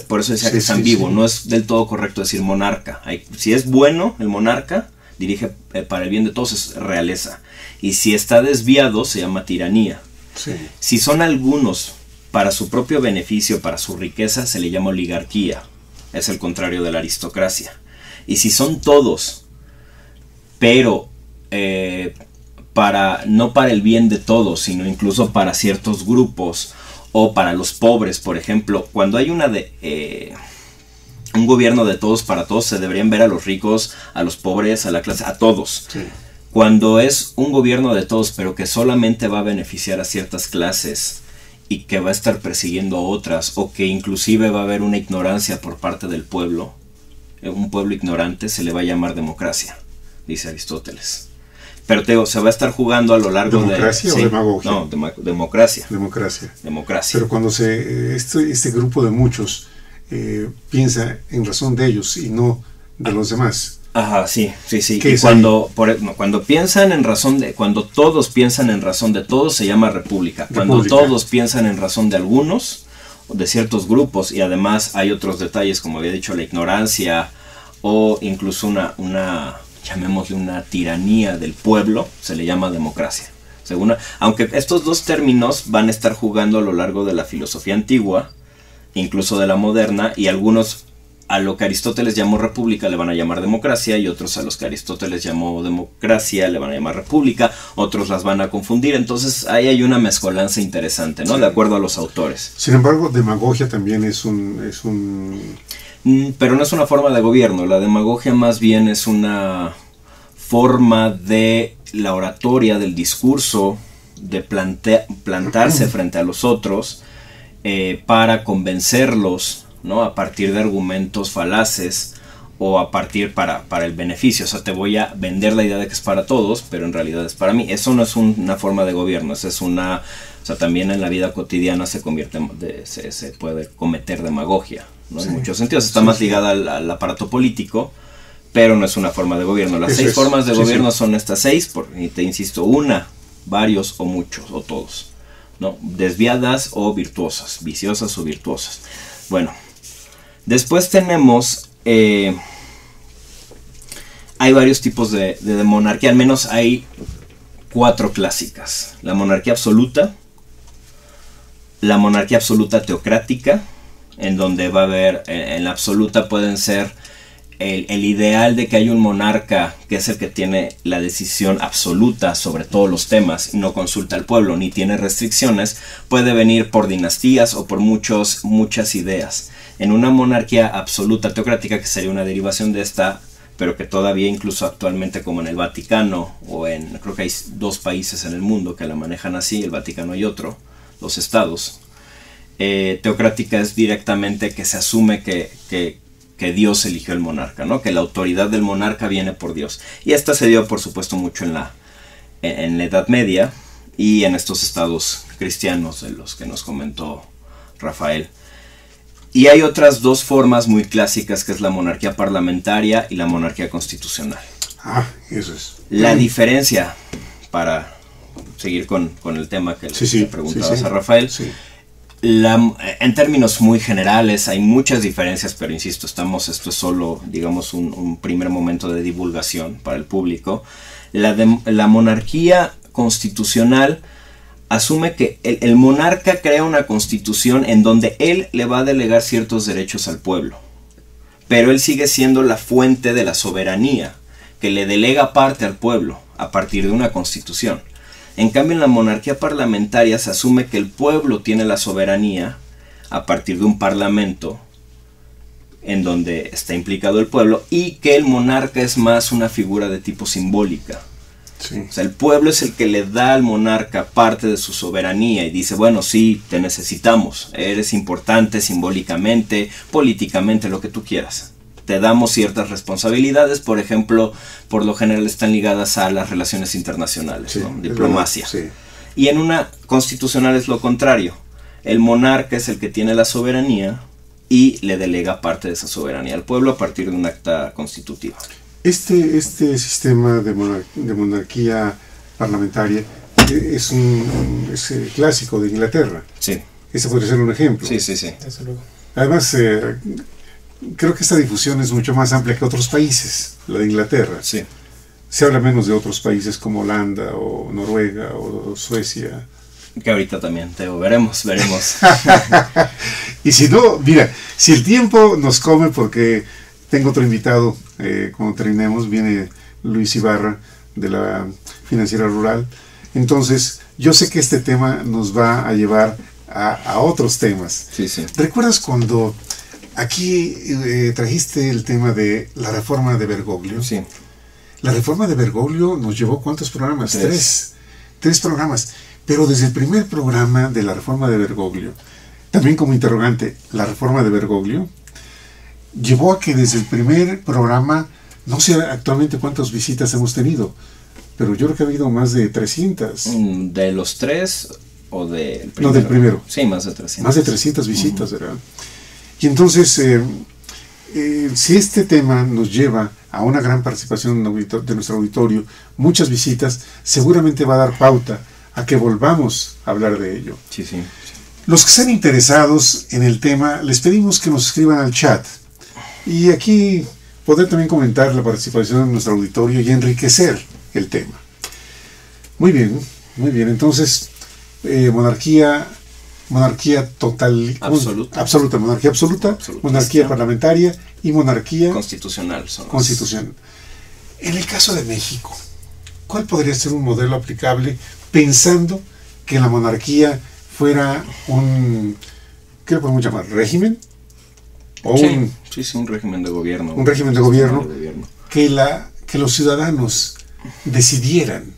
Por eso decía que es ambiguo. No es del todo correcto decir monarca. Si es bueno el monarca, dirige para el bien de todos, es realeza. Y si está desviado, se llama tiranía. Sí. Si son algunos para su propio beneficio, para su riqueza, se le llama oligarquía. Es el contrario de la aristocracia. Y si son todos, pero no para el bien de todos, sino incluso para ciertos grupos o para los pobres, por ejemplo, cuando hay un gobierno de todos para todos, se deberían ver a los ricos, a los pobres, a la clase, a todos. Sí. Cuando es un gobierno de todos, pero que solamente va a beneficiar a ciertas clases y que va a estar persiguiendo a otras, o que inclusive va a haber una ignorancia por parte del pueblo, un pueblo ignorante, se le va a llamar democracia, dice Aristóteles. Pero se va a estar jugando a lo largo de... ¿Democracia o demagogia? No, democracia. Democracia. Pero cuando este grupo de muchos piensa en razón de ellos y no de los demás. Ajá, sí. Y cuando piensan en razón de... Cuando todos piensan en razón de todos, se llama república. Cuando todos piensan en razón de algunos, de ciertos grupos, y además hay otros detalles, como había dicho, la ignorancia, o incluso llamémosle una tiranía del pueblo, se le llama democracia. Aunque estos dos términos van a estar jugando a lo largo de la filosofía antigua, incluso de la moderna, y algunos a lo que Aristóteles llamó república le van a llamar democracia, y otros a los que Aristóteles llamó democracia le van a llamar república, otros las van a confundir. Entonces ahí hay una mezcolanza interesante, ¿no? Sí. De acuerdo a los autores. Sin embargo, demagogia también es un... Pero no es una forma de gobierno. La demagogia más bien es una forma de la oratoria, del discurso, de plantarse frente a los otros para convencerlos, ¿no? A partir de argumentos falaces o a partir para el beneficio. O sea, te voy a vender la idea de que es para todos, pero en realidad es para mí. Eso no es una forma de gobierno, eso es una... O sea, también en la vida cotidiana se puede cometer demagogia, ¿no? Sí. En muchos sentidos. Está más ligada al aparato político, pero no es una forma de gobierno. Las 6 formas de gobierno son estas 6, y te insisto, una, varios o muchos o todos, ¿no? Desviadas o virtuosas, viciosas o virtuosas. Bueno, después tenemos... hay varios tipos de monarquía, al menos hay 4 clásicas. La monarquía absoluta, la monarquía absoluta teocrática, en donde va a haber, en la absoluta pueden ser el ideal de que hay un monarca que es el que tiene la decisión absoluta sobre todos los temas, no consulta al pueblo ni tiene restricciones, puede venir por dinastías o por muchas ideas. En una monarquía absoluta teocrática, que sería una derivación de esta, pero que todavía incluso actualmente, como en el Vaticano, creo que hay 2 países en el mundo que la manejan así, el Vaticano y otro, 2 estados. Teocrática es directamente que se asume que Dios eligió el monarca, ¿no? Que la autoridad del monarca viene por Dios. Y esta se dio, por supuesto, mucho en la Edad Media y en estos estados cristianos de los que nos comentó Rafael. Y hay otras 2 formas muy clásicas, que es la monarquía parlamentaria y la monarquía constitucional. Eso es. La diferencia, para seguir con el tema que le preguntabas a Rafael, en términos muy generales hay muchas diferencias, pero insisto, esto es solo, digamos, un primer momento de divulgación para el público. La monarquía constitucional asume que el monarca crea una constitución en donde él le va a delegar ciertos derechos al pueblo, pero él sigue siendo la fuente de la soberanía, que le delega parte al pueblo a partir de una constitución. En cambio, en la monarquía parlamentaria se asume que el pueblo tiene la soberanía a partir de un parlamento en donde está implicado el pueblo, y que el monarca es más una figura de tipo simbólica. Sí. O sea, el pueblo es el que le da al monarca parte de su soberanía y dice, bueno, sí, te necesitamos, eres importante simbólicamente, políticamente, lo que tú quieras. te damos ciertas responsabilidades, por ejemplo, por lo general están ligadas a las relaciones internacionales, Sí, ¿no? Diplomacia. sí. Y en una constitucional es lo contrario. El monarca es el que tiene la soberanía y le delega parte de esa soberanía al pueblo a partir de un acta constitutiva. Este sistema de monarquía parlamentaria es clásico de Inglaterra. Sí, Ese podría ser un ejemplo. sí. Desde luego. Además, creo que esta difusión es mucho más amplia que otros países, la de Inglaterra. Sí. Se habla menos de otros países como Holanda o Noruega o Suecia. Que ahorita también, veremos. Y si no, mira, si el tiempo nos come, porque tengo otro invitado, cuando terminemos, viene Luis Ibarra de la Financiera Rural. Entonces, yo sé que este tema nos va a llevar a otros temas. Sí. ¿Recuerdas cuando aquí trajiste el tema de la reforma de Bergoglio? Sí. La reforma de Bergoglio nos llevó ¿cuántos programas? Tres programas. Pero desde el primer programa de la reforma de Bergoglio, también como interrogante, la reforma de Bergoglio, llevó a que desde el primer programa, no sé actualmente cuántas visitas hemos tenido, pero yo creo que ha habido más de 300. ¿De los tres o del primero? No, del primero. Sí, más de 300. Más de 300 visitas, ¿verdad? Y entonces, si este tema nos lleva a una gran participación de nuestro auditorio, muchas visitas, seguramente va a dar pauta a que volvamos a hablar de ello. Sí. Los que estén interesados en el tema, les pedimos que nos escriban al chat. Y aquí poder también comentar la participación de nuestro auditorio y enriquecer el tema. Muy bien. Entonces, monarquía total, absoluta, monarquía absoluta, monarquía parlamentaria y monarquía constitucional. En el caso de México, ¿cuál podría ser un modelo aplicable pensando que la monarquía fuera ¿qué le podemos llamar? ¿Régimen? O un régimen de gobierno. Un régimen de gobierno que los ciudadanos decidieran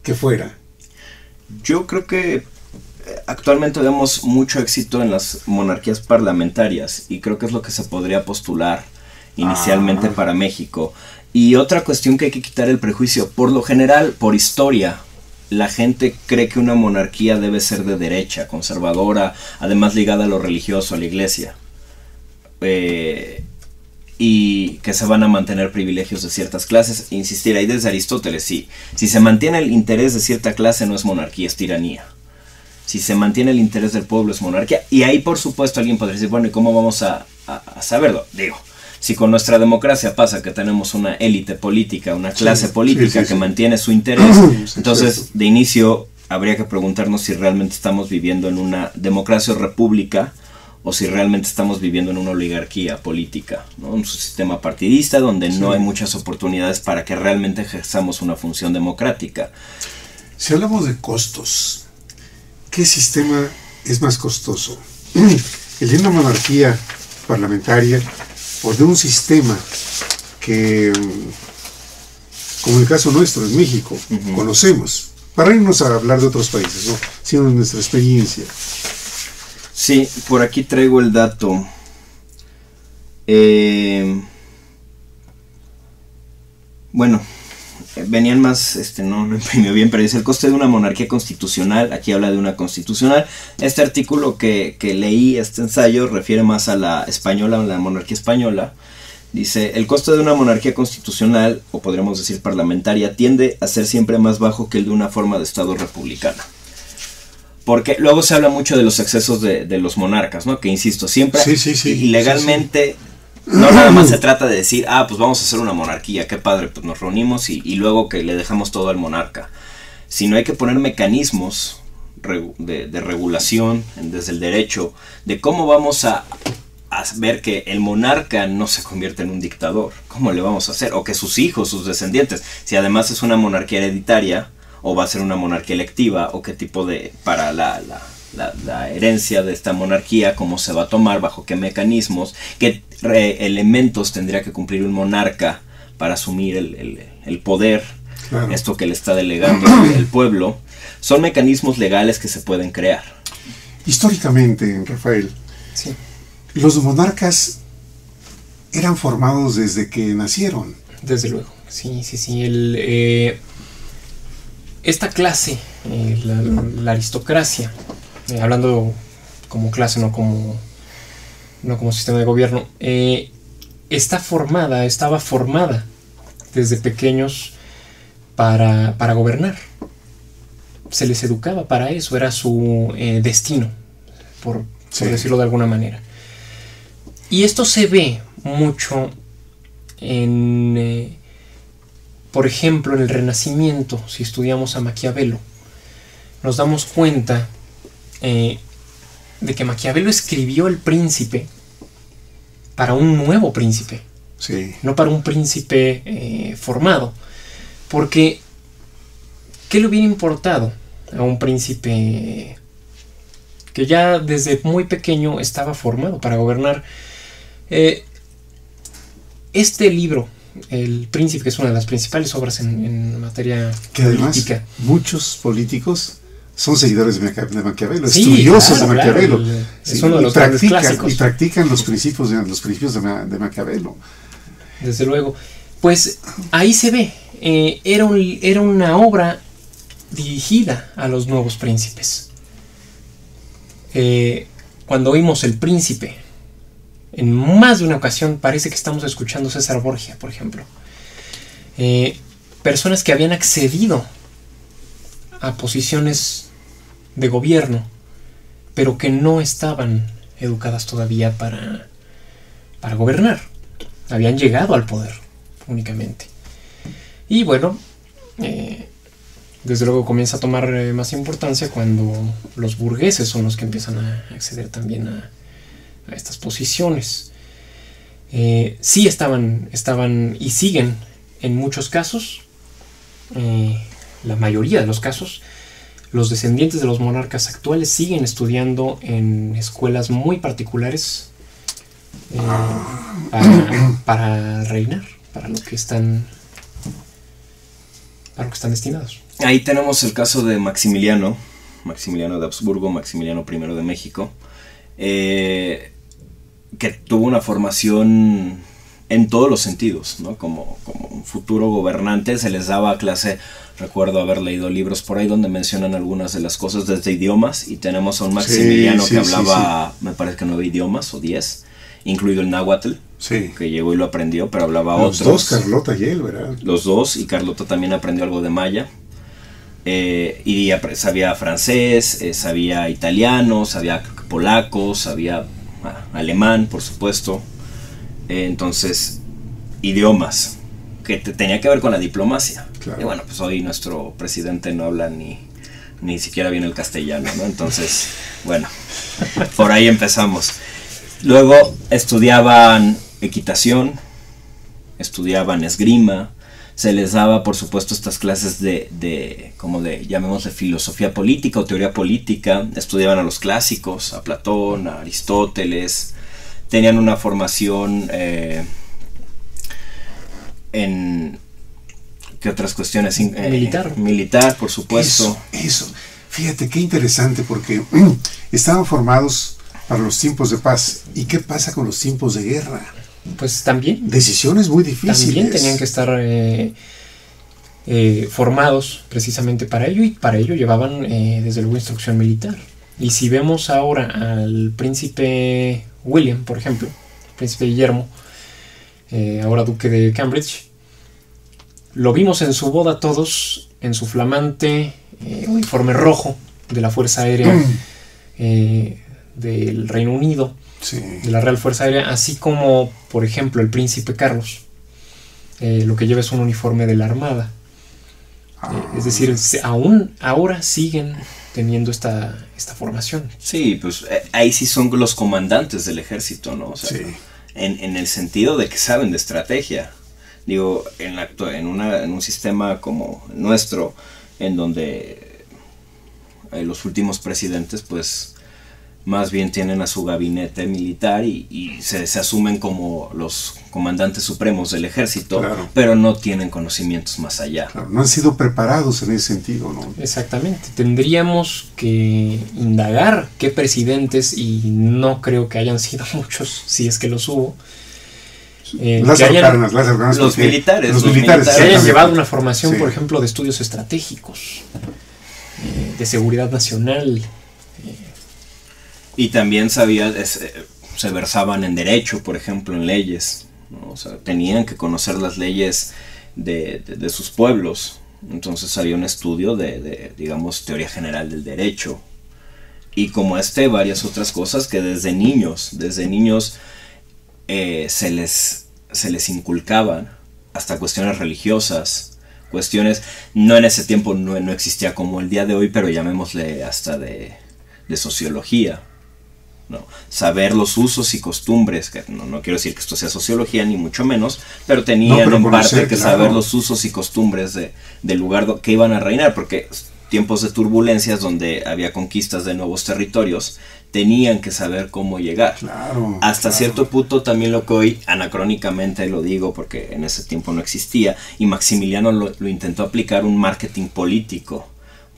que fuera. Yo creo que actualmente vemos mucho éxito en las monarquías parlamentarias y creo que es lo que se podría postular inicialmente para México. Y otra cuestión que hay que quitar el prejuicio. Por lo general, por historia, la gente cree que una monarquía debe ser de derecha, conservadora, además ligada a lo religioso, a la iglesia. Y que se van a mantener privilegios de ciertas clases. Insistir, ahí desde Aristóteles, sí. Si se mantiene el interés de cierta clase no es monarquía, es tiranía. Si se mantiene el interés del pueblo es monarquía. Y ahí por supuesto alguien podría decir, bueno, ¿y cómo vamos a saberlo? Digo, si con nuestra democracia pasa que tenemos una élite política, una clase política que mantiene su interés, entonces de inicio habría que preguntarnos si realmente estamos viviendo en una democracia o república o si realmente estamos viviendo en una oligarquía política, ¿no? Un sistema partidista donde no hay muchas oportunidades para que realmente ejerzamos una función democrática. Si hablamos de costos, ¿qué sistema es más costoso? ¿El de una monarquía parlamentaria o de un sistema que, como el caso nuestro en México, conocemos? Para irnos a hablar de otros países, ¿no? Sino de nuestra experiencia. Sí, por aquí traigo el dato. Bueno, venían más, no imprimió bien, pero dice el coste de una monarquía constitucional. Aquí habla de una constitucional. Este artículo que leí, este ensayo, refiere más a la española, a la monarquía española. Dice, el coste de una monarquía constitucional, o podríamos decir parlamentaria, tiende a ser siempre más bajo que el de una forma de Estado republicana. Porque luego se habla mucho de los excesos de los monarcas, ¿no? Que insisto, siempre y legalmente no nada más se trata de decir, pues vamos a hacer una monarquía, qué padre, pues nos reunimos y luego que le dejamos todo al monarca. Sino hay que poner mecanismos de regulación desde el derecho, de cómo vamos a ver que el monarca no se convierta en un dictador. ¿Cómo le vamos a hacer? O que sus hijos, sus descendientes, si además es una monarquía hereditaria, o va a ser una monarquía electiva, o qué tipo de, para la herencia de esta monarquía, cómo se va a tomar, bajo qué mecanismos, qué elementos tendría que cumplir un monarca para asumir el poder, claro. Esto que le está delegando el pueblo. Son mecanismos legales que se pueden crear. Históricamente, Rafael, los monarcas eran formados desde que nacieron. Desde luego, sí. Esta clase, la aristocracia, hablando como clase, no como sistema de gobierno, estaba formada desde pequeños para gobernar. Se les educaba para eso, era su destino, por decirlo de alguna manera. Y esto se ve mucho por ejemplo, en el Renacimiento. Si estudiamos a Maquiavelo, nos damos cuenta de que Maquiavelo escribió El Príncipe para un nuevo príncipe, no para un príncipe formado, porque ¿qué le hubiera importado a un príncipe que ya desde muy pequeño estaba formado para gobernar? Este libro, El Príncipe, que es una de las principales obras en materia que además política. Muchos políticos son seguidores de Maquiavelo, estudiosos de Maquiavelo. Es uno de los grandes clásicos. Y practican los principios de Maquiavelo. Desde luego. Pues ahí se ve. Era una obra dirigida a los nuevos príncipes. Cuando oímos El Príncipe, en más de una ocasión parece que estamos escuchando César Borgia, por ejemplo. Personas que habían accedido a posiciones de gobierno, pero que no estaban educadas todavía para gobernar. Habían llegado al poder únicamente. Y bueno, desde luego comienza a tomar más importancia cuando los burgueses son los que empiezan a acceder también a estas posiciones. Sí estaban y siguen en muchos casos, la mayoría de los casos, los descendientes de los monarcas actuales siguen estudiando en escuelas muy particulares para reinar, para lo que están destinados. Ahí tenemos el caso de Maximiliano de Habsburgo, Maximiliano I de México, que tuvo una formación en todos los sentidos, ¿no? Como un futuro gobernante. Se les daba clase, recuerdo haber leído libros por ahí donde mencionan algunas de las cosas desde idiomas, y tenemos a un Maximiliano que hablaba, me parece que 9 idiomas o 10, incluido el náhuatl, que llegó y lo aprendió, pero hablaba los otros. Los dos, Carlota y él, ¿verdad? Los dos, y Carlota también aprendió algo de maya. Y sabía francés, sabía italiano, sabía polaco, sabía alemán, por supuesto. Entonces, idiomas que tenía que ver con la diplomacia. Claro. Y bueno, pues hoy nuestro presidente no habla ni siquiera bien el castellano, ¿no? Entonces, bueno, por ahí empezamos. Luego estudiaban equitación, estudiaban esgrima. Se les daba, por supuesto, estas clases llamémosle filosofía política o teoría política. Estudiaban a los clásicos, a Platón, a Aristóteles. Tenían una formación en... ¿Qué otras cuestiones? Militar, por supuesto. Eso. Fíjate, qué interesante, porque estaban formados para los tiempos de paz. ¿Y qué pasa con los tiempos de guerra? Pues también. Decisiones muy difíciles. También tenían que estar formados precisamente para ello, y para ello llevaban desde luego instrucción militar. Y si vemos ahora al príncipe William, por ejemplo, el príncipe Guillermo, ahora duque de Cambridge, lo vimos en su boda todos, en su flamante uniforme rojo de la Fuerza Aérea del Reino Unido. Sí. De la Real Fuerza Aérea, así como, por ejemplo, el príncipe Carlos, lo que lleva es un uniforme de la Armada. Es decir, aún ahora siguen teniendo esta formación. Sí, pues ahí sí son los comandantes del ejército, ¿no? O sea, en el sentido de que saben de estrategia. Digo, en un sistema como nuestro, en donde los últimos presidentes, pues más bien tienen a su gabinete militar y se asumen como los comandantes supremos del ejército, claro, pero no tienen conocimientos más allá. Claro, no han sido preparados en ese sentido, ¿no? Exactamente. Tendríamos que indagar qué presidentes, y no creo que hayan sido muchos, si es que los hubo, Lázaro Cárdenas, los militares. Los Que militares hayan llevado una formación, Sí. por ejemplo, de estudios estratégicos, de seguridad nacional. Y también se versaban en derecho, por ejemplo, en leyes, ¿no? O sea, tenían que conocer las leyes de sus pueblos. Entonces había un estudio de, digamos, teoría general del derecho. Y como varias otras cosas que desde niños se les inculcaban, hasta cuestiones religiosas, cuestiones, no en ese tiempo no existía como el día de hoy, pero llamémosle hasta de sociología, ¿no? Saber los usos y costumbres, que no quiero decir que esto sea sociología ni mucho menos, pero tenían pero en conocer, parte que claro, saber los usos y costumbres del lugar que iban a reinar, porque tiempos de turbulencias donde había conquistas de nuevos territorios, tenían que saber cómo llegar. Claro, Hasta claro. cierto punto también lo que hoy anacrónicamente lo digo porque en ese tiempo no existía, y Maximiliano lo intentó aplicar un marketing político.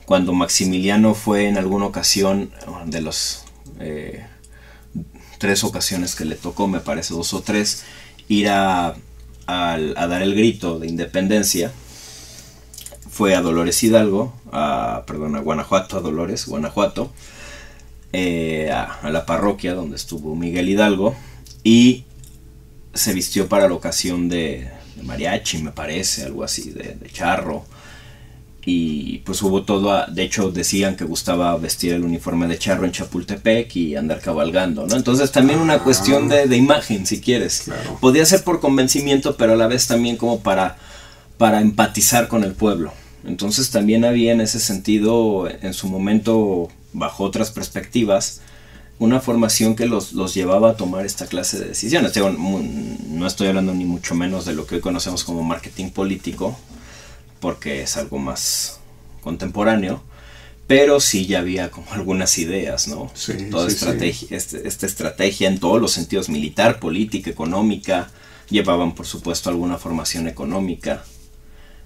Cuando Maximiliano fue en alguna ocasión, de los 3 ocasiones que le tocó, me parece 2 o 3, ir a dar el grito de independencia, fue a Dolores Hidalgo, a Guanajuato, Guanajuato, a la parroquia donde estuvo Miguel Hidalgo, y se vistió para la ocasión de mariachi, me parece, algo así, de charro. Y pues hubo todo, de hecho decían que gustaba vestir el uniforme de charro en Chapultepec y andar cabalgando, ¿no? Entonces también una cuestión de imagen, si quieres. Claro. Podía ser por convencimiento, pero a la vez también como para empatizar con el pueblo. Entonces también había en ese sentido, en su momento, bajo otras perspectivas, una formación que los llevaba a tomar esta clase de decisiones. No estoy hablando ni mucho menos de lo que hoy conocemos como marketing político, porque es algo más contemporáneo, pero sí ya había como algunas ideas, ¿no? Sí, Toda sí, estrategia, esta estrategia en todos los sentidos, militar, política, económica, llevaban por supuesto alguna formación económica,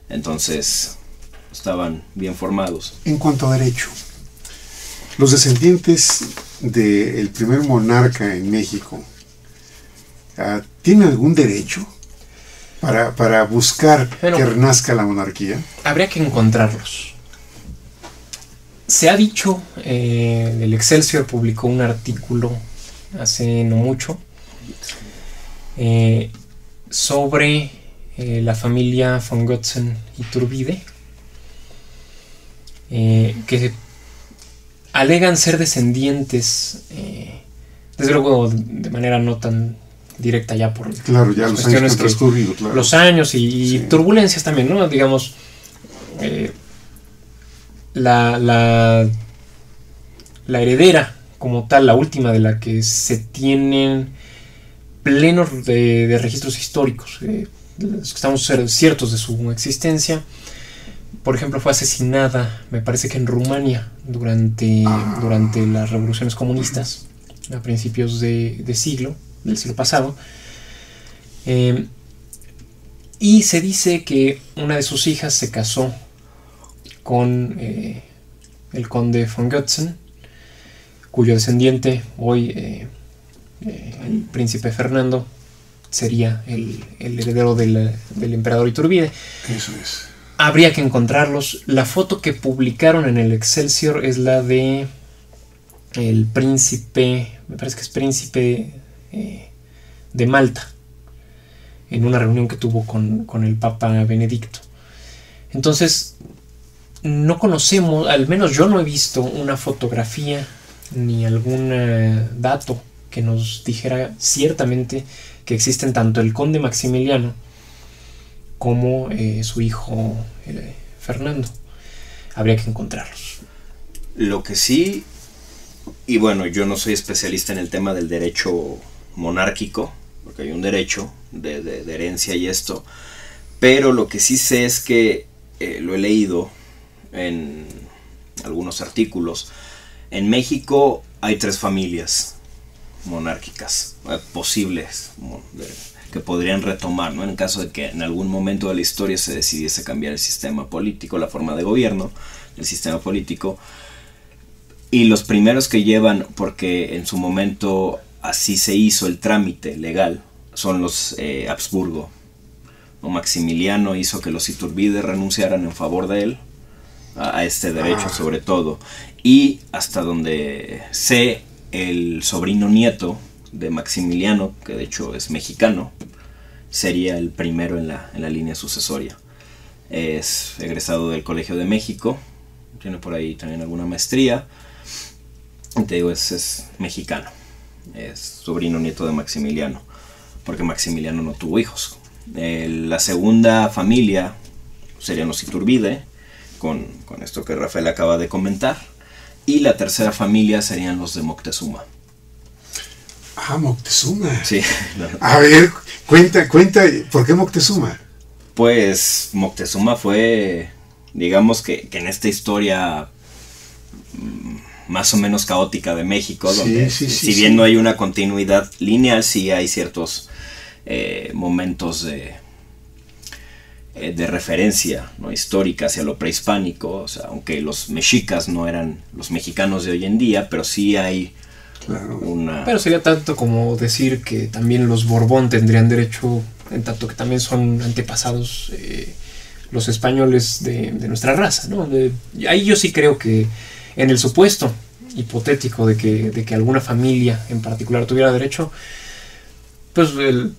entonces estaban bien formados. En cuanto a derecho, los descendientes del primer monarca en México, ¿tienen algún derecho para buscar Pero que renazca la monarquía? habría que encontrarlos. Se ha dicho, el Excelsior publicó un artículo hace no mucho sobre la familia von Gotzen Iturbide, que alegan ser descendientes, desde luego de manera no tan directa ya por Claro, ya las los años que cuestiones han transcurrido, claro. los años y Sí. turbulencias también, ¿no? Digamos, la heredera como tal, la última de la que se tienen plenos de registros históricos, estamos ciertos de su existencia. Por ejemplo, fue asesinada, me parece que en Rumania, durante las revoluciones comunistas, a principios del siglo pasado. Y se dice que una de sus hijas se casó con el conde von Gotzen, cuyo descendiente hoy, el príncipe Fernando, sería el heredero del emperador Iturbide. Eso es. Habría que encontrarlos. La foto que publicaron en el Excelsior es la de el príncipe, me parece que es príncipe de Malta, en una reunión que tuvo con el Papa Benedicto. Entonces, no conocemos, al menos yo no he visto una fotografía ni algún dato que nos dijera ciertamente que existen tanto el conde Maximiliano como su hijo Fernando. Habría que encontrarlos. Lo que sí, y bueno, yo no soy especialista en el tema del derecho monárquico, porque hay un derecho de herencia y esto, pero lo que sí sé es que lo he leído en algunos artículos. En México hay 3 familias monárquicas posibles que podrían retomar, ¿no? En caso de que en algún momento de la historia se decidiese cambiar el sistema político, la forma de gobierno, el sistema político. Y los primeros que llevan, porque en su momento así se hizo el trámite legal, son los Habsburgo. ¿No? Maximiliano hizo que los Iturbide renunciaran en favor de él a este derecho sobre todo. Y hasta donde sé, el sobrino nieto de Maximiliano, que de hecho es mexicano, sería el primero en la línea sucesoria. Es egresado del Colegio de México, tiene por ahí también alguna maestría. Te digo, es mexicano, es sobrino nieto de Maximiliano, porque Maximiliano no tuvo hijos. La segunda familia serían los Iturbide, con esto que Rafael acaba de comentar, y la tercera familia serían los de Moctezuma. Moctezuma. Sí. A ver, cuenta, ¿por qué Moctezuma? Pues Moctezuma fue, digamos que en esta historia más o menos caótica de México, donde si bien no hay una continuidad lineal, sí hay ciertos momentos de referencia, ¿no? Histórica hacia lo prehispánico, o sea, aunque los mexicas no eran los mexicanos de hoy en día, pero sí hay una... Pero sería tanto como decir que también los Borbón tendrían derecho, en tanto que también son antepasados los españoles de nuestra raza, ¿no? Ahí yo sí creo que en el supuesto hipotético de que alguna familia en particular tuviera derecho, pues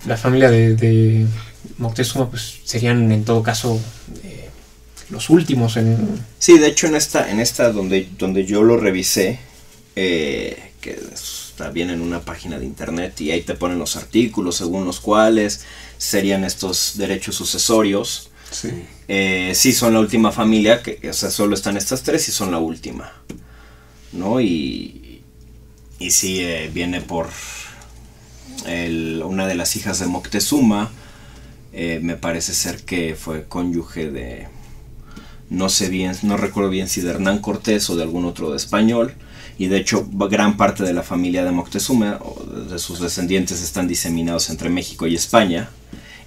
la familia de Moctezuma pues serían en todo caso los últimos en... Sí, de hecho en esta donde yo lo revisé, que está bien en una página de internet, y ahí te ponen los artículos según los cuales serían estos derechos sucesorios. Sí. Sí, son la última familia, o sea, solo están estas tres y son la última, ¿no? Y sí, viene por una de las hijas de Moctezuma, me parece ser que fue cónyuge de, no sé bien, no recuerdo bien si de Hernán Cortés o de algún otro español, y de hecho gran parte de la familia de Moctezuma o de sus descendientes están diseminados entre México y España,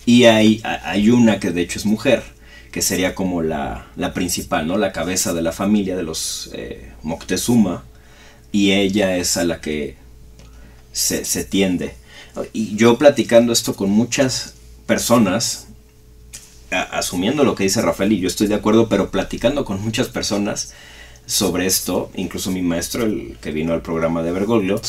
y hay una que de hecho es mujer, que sería como la principal, ¿no? La cabeza de la familia de los Moctezuma, y ella es a la que se tiende. Y yo platicando esto con muchas personas, asumiendo lo que dice Rafael, y yo estoy de acuerdo, pero platicando con muchas personas sobre esto, incluso mi maestro, el que vino al programa de Bergoglio,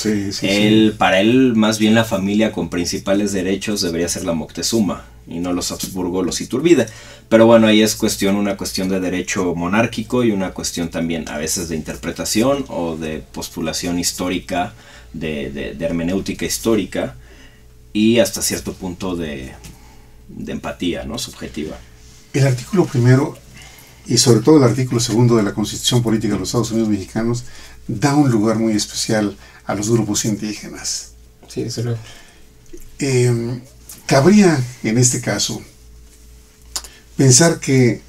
para él más bien la familia con principales derechos debería ser la Moctezuma y no los Habsburgo, los Iturbide. Pero bueno, ahí es una cuestión de derecho monárquico y una cuestión también a veces de interpretación o de postulación histórica, de hermenéutica histórica, y hasta cierto punto de empatía, ¿no? Subjetiva. El artículo primero y sobre todo el artículo segundo de la Constitución Política de los Estados Unidos Mexicanos da un lugar muy especial a los grupos indígenas. Sí, desde luego. Cabría en este caso pensar que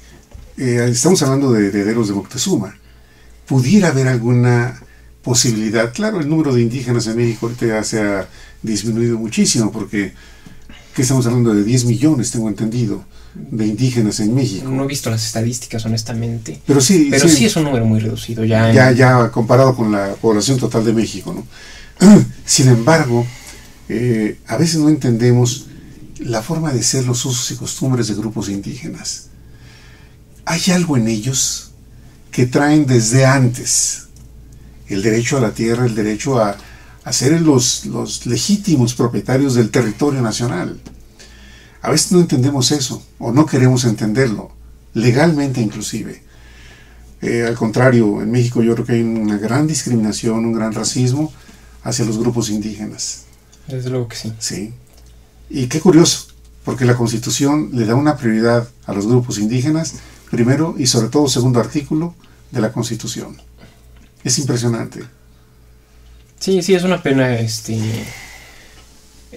estamos hablando de herederos de Moctezuma. ¿Pudiera haber alguna posibilidad? Claro, el número de indígenas en México ahorita ya se ha disminuido muchísimo, porque ¿qué estamos hablando? De 10 millones, tengo entendido, de indígenas en México. No he visto las estadísticas, honestamente. Pero sí es un número muy reducido. Ya comparado con la población total de México, ¿no? Sin embargo, a veces no entendemos la forma de ser, los usos y costumbres de grupos indígenas. Hay algo en ellos que traen desde antes el derecho a la tierra, el derecho a ser los legítimos propietarios del territorio nacional. A veces no entendemos eso, o no queremos entenderlo, legalmente inclusive. Al contrario, en México yo creo que hay una gran discriminación, un gran racismo hacia los grupos indígenas. Desde luego que sí. Sí. Y qué curioso, porque la Constitución le da una prioridad a los grupos indígenas, primero y sobre todo segundo artículo de la Constitución. Es impresionante. Sí, es una pena.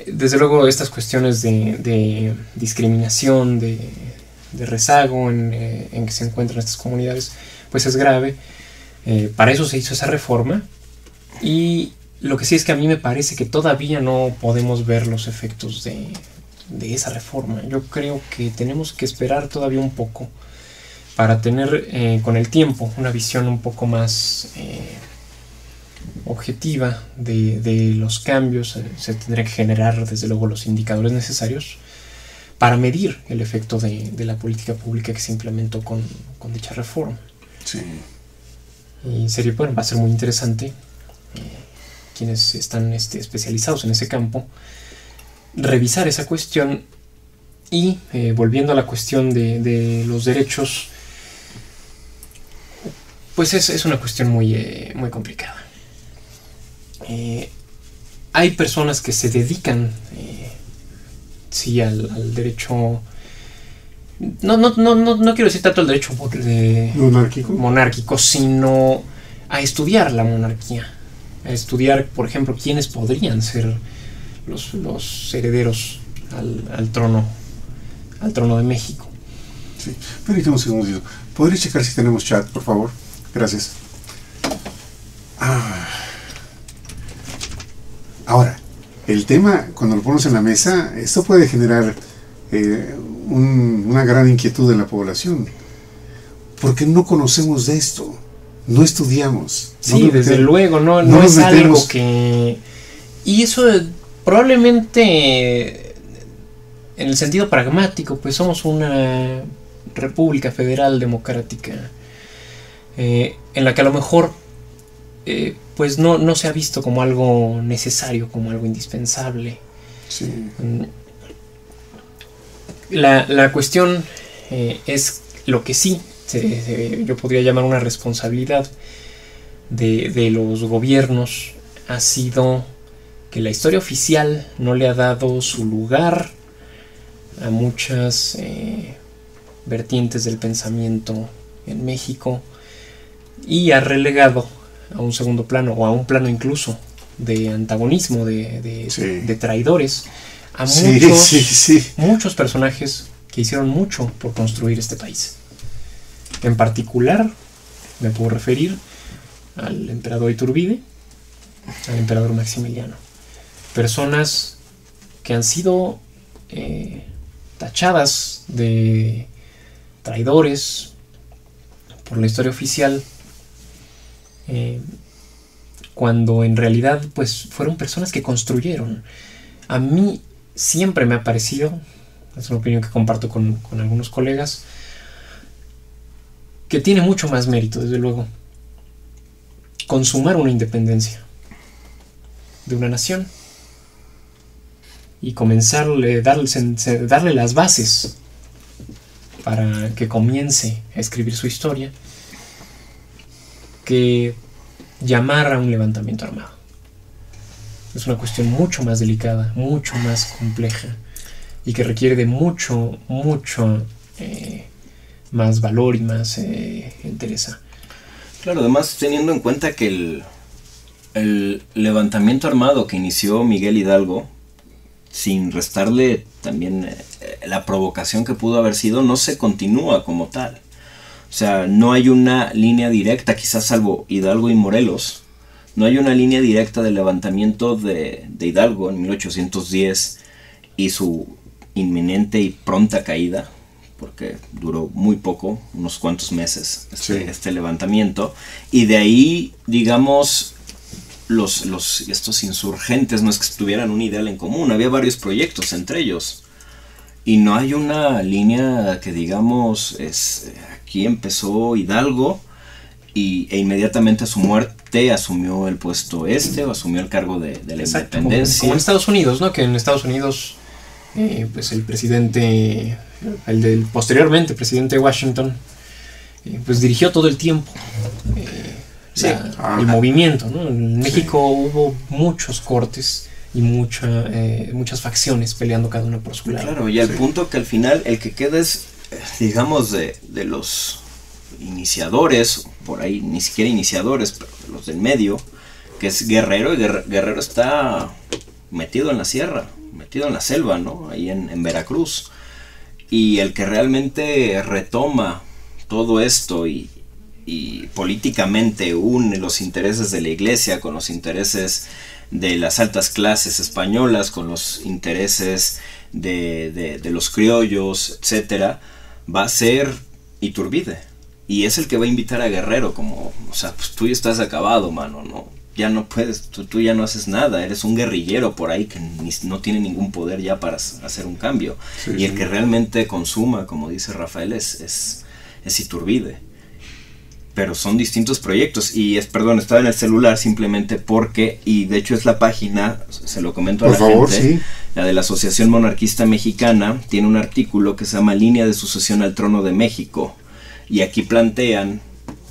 Desde luego estas cuestiones de discriminación, de rezago en que se encuentran estas comunidades, pues es grave. Para eso se hizo esa reforma, y lo que sí es que a mí me parece que todavía no podemos ver los efectos de esa reforma. Yo creo que tenemos que esperar todavía un poco para tener con el tiempo una visión un poco más objetiva de los cambios. Se tendría que generar desde luego los indicadores necesarios para medir el efecto de la política pública que se implementó con dicha reforma. Sí. Y sería, bueno, va a ser muy interesante, quienes están especializados en ese campo, revisar esa cuestión. Y volviendo a la cuestión de los derechos, pues es una cuestión muy complicada. Hay personas que se dedican sí al derecho, no quiero decir tanto al derecho monárquico, sino a estudiar la monarquía, a estudiar, por ejemplo, quiénes podrían ser los herederos al trono de México. Sí. Permítame un segundo. ¿Podrías checar si tenemos chat, por favor? Gracias. Ahora, el tema, cuando lo ponemos en la mesa, esto puede generar una gran inquietud en la población, porque no conocemos de esto, no estudiamos. Sí, desde luego, no es algo que... Y eso probablemente, en el sentido pragmático, pues somos una república federal democrática, en la que a lo mejor pues no se ha visto como algo necesario, como algo indispensable. Sí. La cuestión es lo que sí yo podría llamar una responsabilidad de los gobiernos, ha sido que la historia oficial no le ha dado su lugar a muchas vertientes del pensamiento en México, y ha relegado a un segundo plano, o a un plano incluso de antagonismo, de traidores, a muchos personajes que hicieron mucho por construir este país. En particular me puedo referir al emperador Iturbide, al emperador Maximiliano, personas que han sido tachadas de traidores por la historia oficial, cuando en realidad pues fueron personas que construyeron. A mí siempre me ha parecido, es una opinión que comparto con algunos colegas, que tiene mucho más mérito, desde luego, consumar una independencia de una nación y darle las bases para que comience a escribir su historia, que llamar a un levantamiento armado. Es una cuestión mucho más delicada, mucho más compleja, y que requiere de mucho más valor y más entereza. Claro, además teniendo en cuenta que el levantamiento armado que inició Miguel Hidalgo, sin restarle también la provocación que pudo haber sido, no se continúa como tal. O sea, no hay una línea directa, quizás salvo Hidalgo y Morelos, no hay una línea directa del levantamiento de Hidalgo en 1810 y su inminente y pronta caída, porque duró muy poco, unos cuantos meses este levantamiento, y de ahí, digamos, estos insurgentes no es que tuvieran un ideal en común, había varios proyectos entre ellos, y no hay una línea que digamos, aquí empezó Hidalgo e inmediatamente a su muerte asumió el puesto o asumió el cargo de la independencia. Como en Estados Unidos, ¿no? Que en Estados Unidos pues el presidente, posteriormente presidente Washington, pues dirigió todo el tiempo el movimiento, ¿no? En México hubo muchos cortes y muchas facciones peleando cada una por su lado. Claro, y al punto que al final el que queda es, digamos, de los iniciadores, por ahí ni siquiera iniciadores, pero los del medio, que es Guerrero, y Guerrero está metido en la sierra, metido en la selva, ¿no? Ahí en Veracruz. Y el que realmente retoma todo esto y políticamente une los intereses de la iglesia con los intereses de las altas clases españolas, con los intereses de los criollos, etcétera, va a ser Iturbide. Y es el que va a invitar a Guerrero como, o sea, pues tú ya estás acabado, mano, ¿no? ya no puedes, tú ya no haces nada, eres un guerrillero por ahí que no tiene ningún poder ya para hacer un cambio. Sí, y el que realmente consuma, como dice Rafael, es Iturbide. Pero son distintos proyectos. Y perdón, estaba en el celular simplemente porque, y de hecho es la página, se lo comento a la gente, sí. La de la Asociación Monarquista Mexicana, tiene un artículo que se llama Línea de Sucesión al Trono de México. Y aquí plantean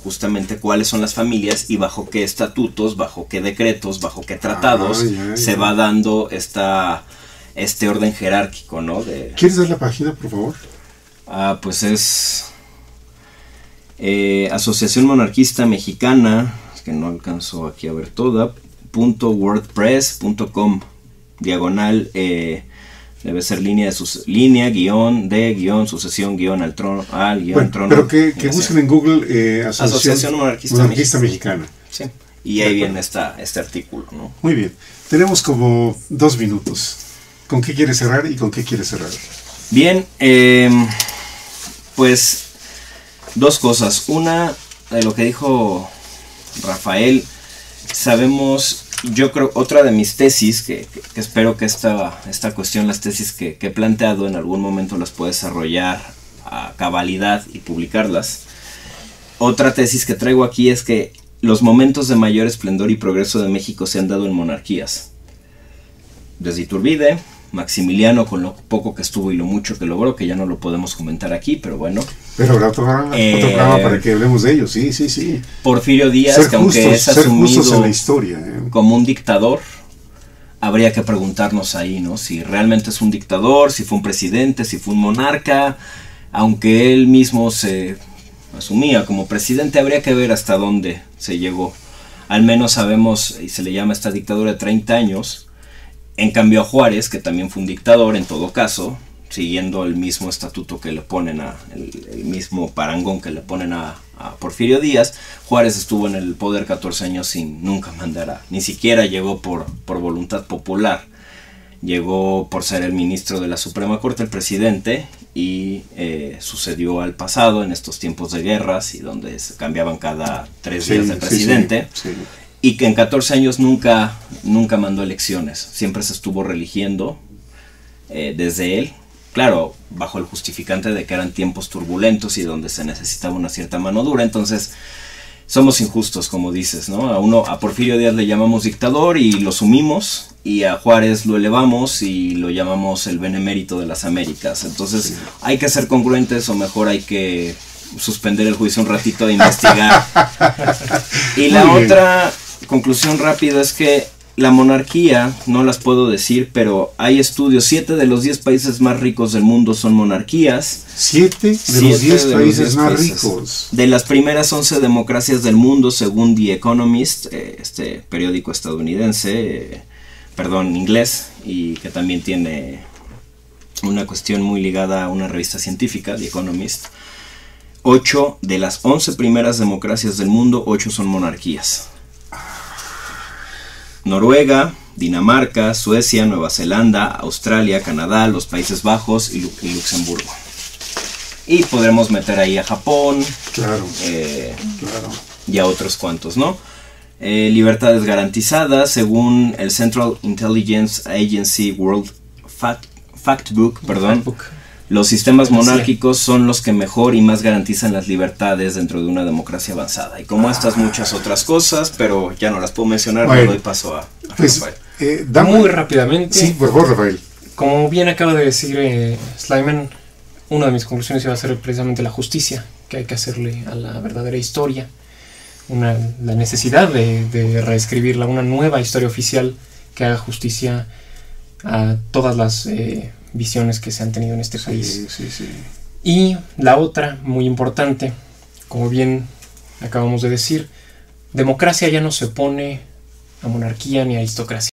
justamente cuáles son las familias y bajo qué estatutos, bajo qué decretos, bajo qué tratados se va dando este orden jerárquico, ¿no? ¿Quieres dar la página, por favor? Pues es Asociación Monarquista Mexicana, es que no alcanzo aquí a ver toda, .wordpress.com, diagonal, debe ser línea guión sucesión guión al trono, trono. Pero que busquen en Google Asociación Monarquista Mexicana. Sí. Y ahí viene este artículo, ¿no? Muy bien. Tenemos como 2 minutos. ¿Con qué quieres cerrar y con qué quieres cerrar? Bien, pues 2 cosas. Una, de lo que dijo Rafael, sabemos, yo creo, otra de mis tesis, que espero que esta cuestión, las tesis que he planteado, en algún momento las pueda desarrollar a cabalidad y publicarlas. Otra tesis que traigo aquí es que los momentos de mayor esplendor y progreso de México se han dado en monarquías. Desde Iturbide, Maximiliano, con lo poco que estuvo y lo mucho que logró, que ya no lo podemos comentar aquí, pero bueno. Pero habrá otro programa para que hablemos de ellos, sí. Porfirio Díaz, que aunque es asumido en la historia, como un dictador, habría que preguntarnos ahí, ¿no? Si realmente es un dictador, si fue un presidente, si fue un monarca, aunque él mismo se asumía como presidente, habría que ver hasta dónde se llegó. Al menos sabemos, y se le llama esta dictadura de 30 años, en cambio a Juárez, que también fue un dictador en todo caso, siguiendo el mismo estatuto que le ponen el mismo parangón que le ponen a Porfirio Díaz, Juárez estuvo en el poder 14 años sin nunca mandar ni siquiera llegó por voluntad popular, llegó por ser el ministro de la Suprema Corte, el presidente, y sucedió al pasado en estos tiempos de guerras y donde se cambiaban cada 3 días de presidente. Sí. Y que en 14 años nunca mandó elecciones, siempre se estuvo reeligiendo desde él, claro, bajo el justificante de que eran tiempos turbulentos y donde se necesitaba una cierta mano dura. Entonces somos injustos, como dices, ¿no? A Porfirio Díaz le llamamos dictador y lo sumimos, y a Juárez lo elevamos y lo llamamos el benemérito de las Américas. Entonces hay que ser congruentes, o mejor hay que suspender el juicio un ratito de investigar. Y la otra conclusión rápida es que la monarquía, no las puedo decir, pero hay estudios, 7 de los 10 países más ricos del mundo son monarquías. 7 de los 10 países más ricos. De las primeras 11 democracias del mundo, según The Economist, este periódico estadounidense, inglés, y que también tiene una cuestión muy ligada a una revista científica, The Economist. 8 de las 11 primeras democracias del mundo, 8 son monarquías. Noruega, Dinamarca, Suecia, Nueva Zelanda, Australia, Canadá, los Países Bajos y Luxemburgo. Y podremos meter ahí a Japón, claro. Y a otros cuantos, ¿no? Libertades garantizadas, según el Central Intelligence Agency World Factbook. Los sistemas monárquicos son los que mejor y más garantizan las libertades dentro de una democracia avanzada. Y como estas muchas otras cosas, pero ya no las puedo mencionar, le doy paso a Rafael. Muy rápidamente. Sí, por favor, Rafael. Como bien acaba de decir Slyman, una de mis conclusiones iba a ser precisamente la justicia que hay que hacerle a la verdadera historia. La necesidad de reescribirla, una nueva historia oficial que haga justicia a todas las visiones que se han tenido en este país. Sí. Y la otra, muy importante, como bien acabamos de decir, democracia ya no se opone a monarquía ni a aristocracia.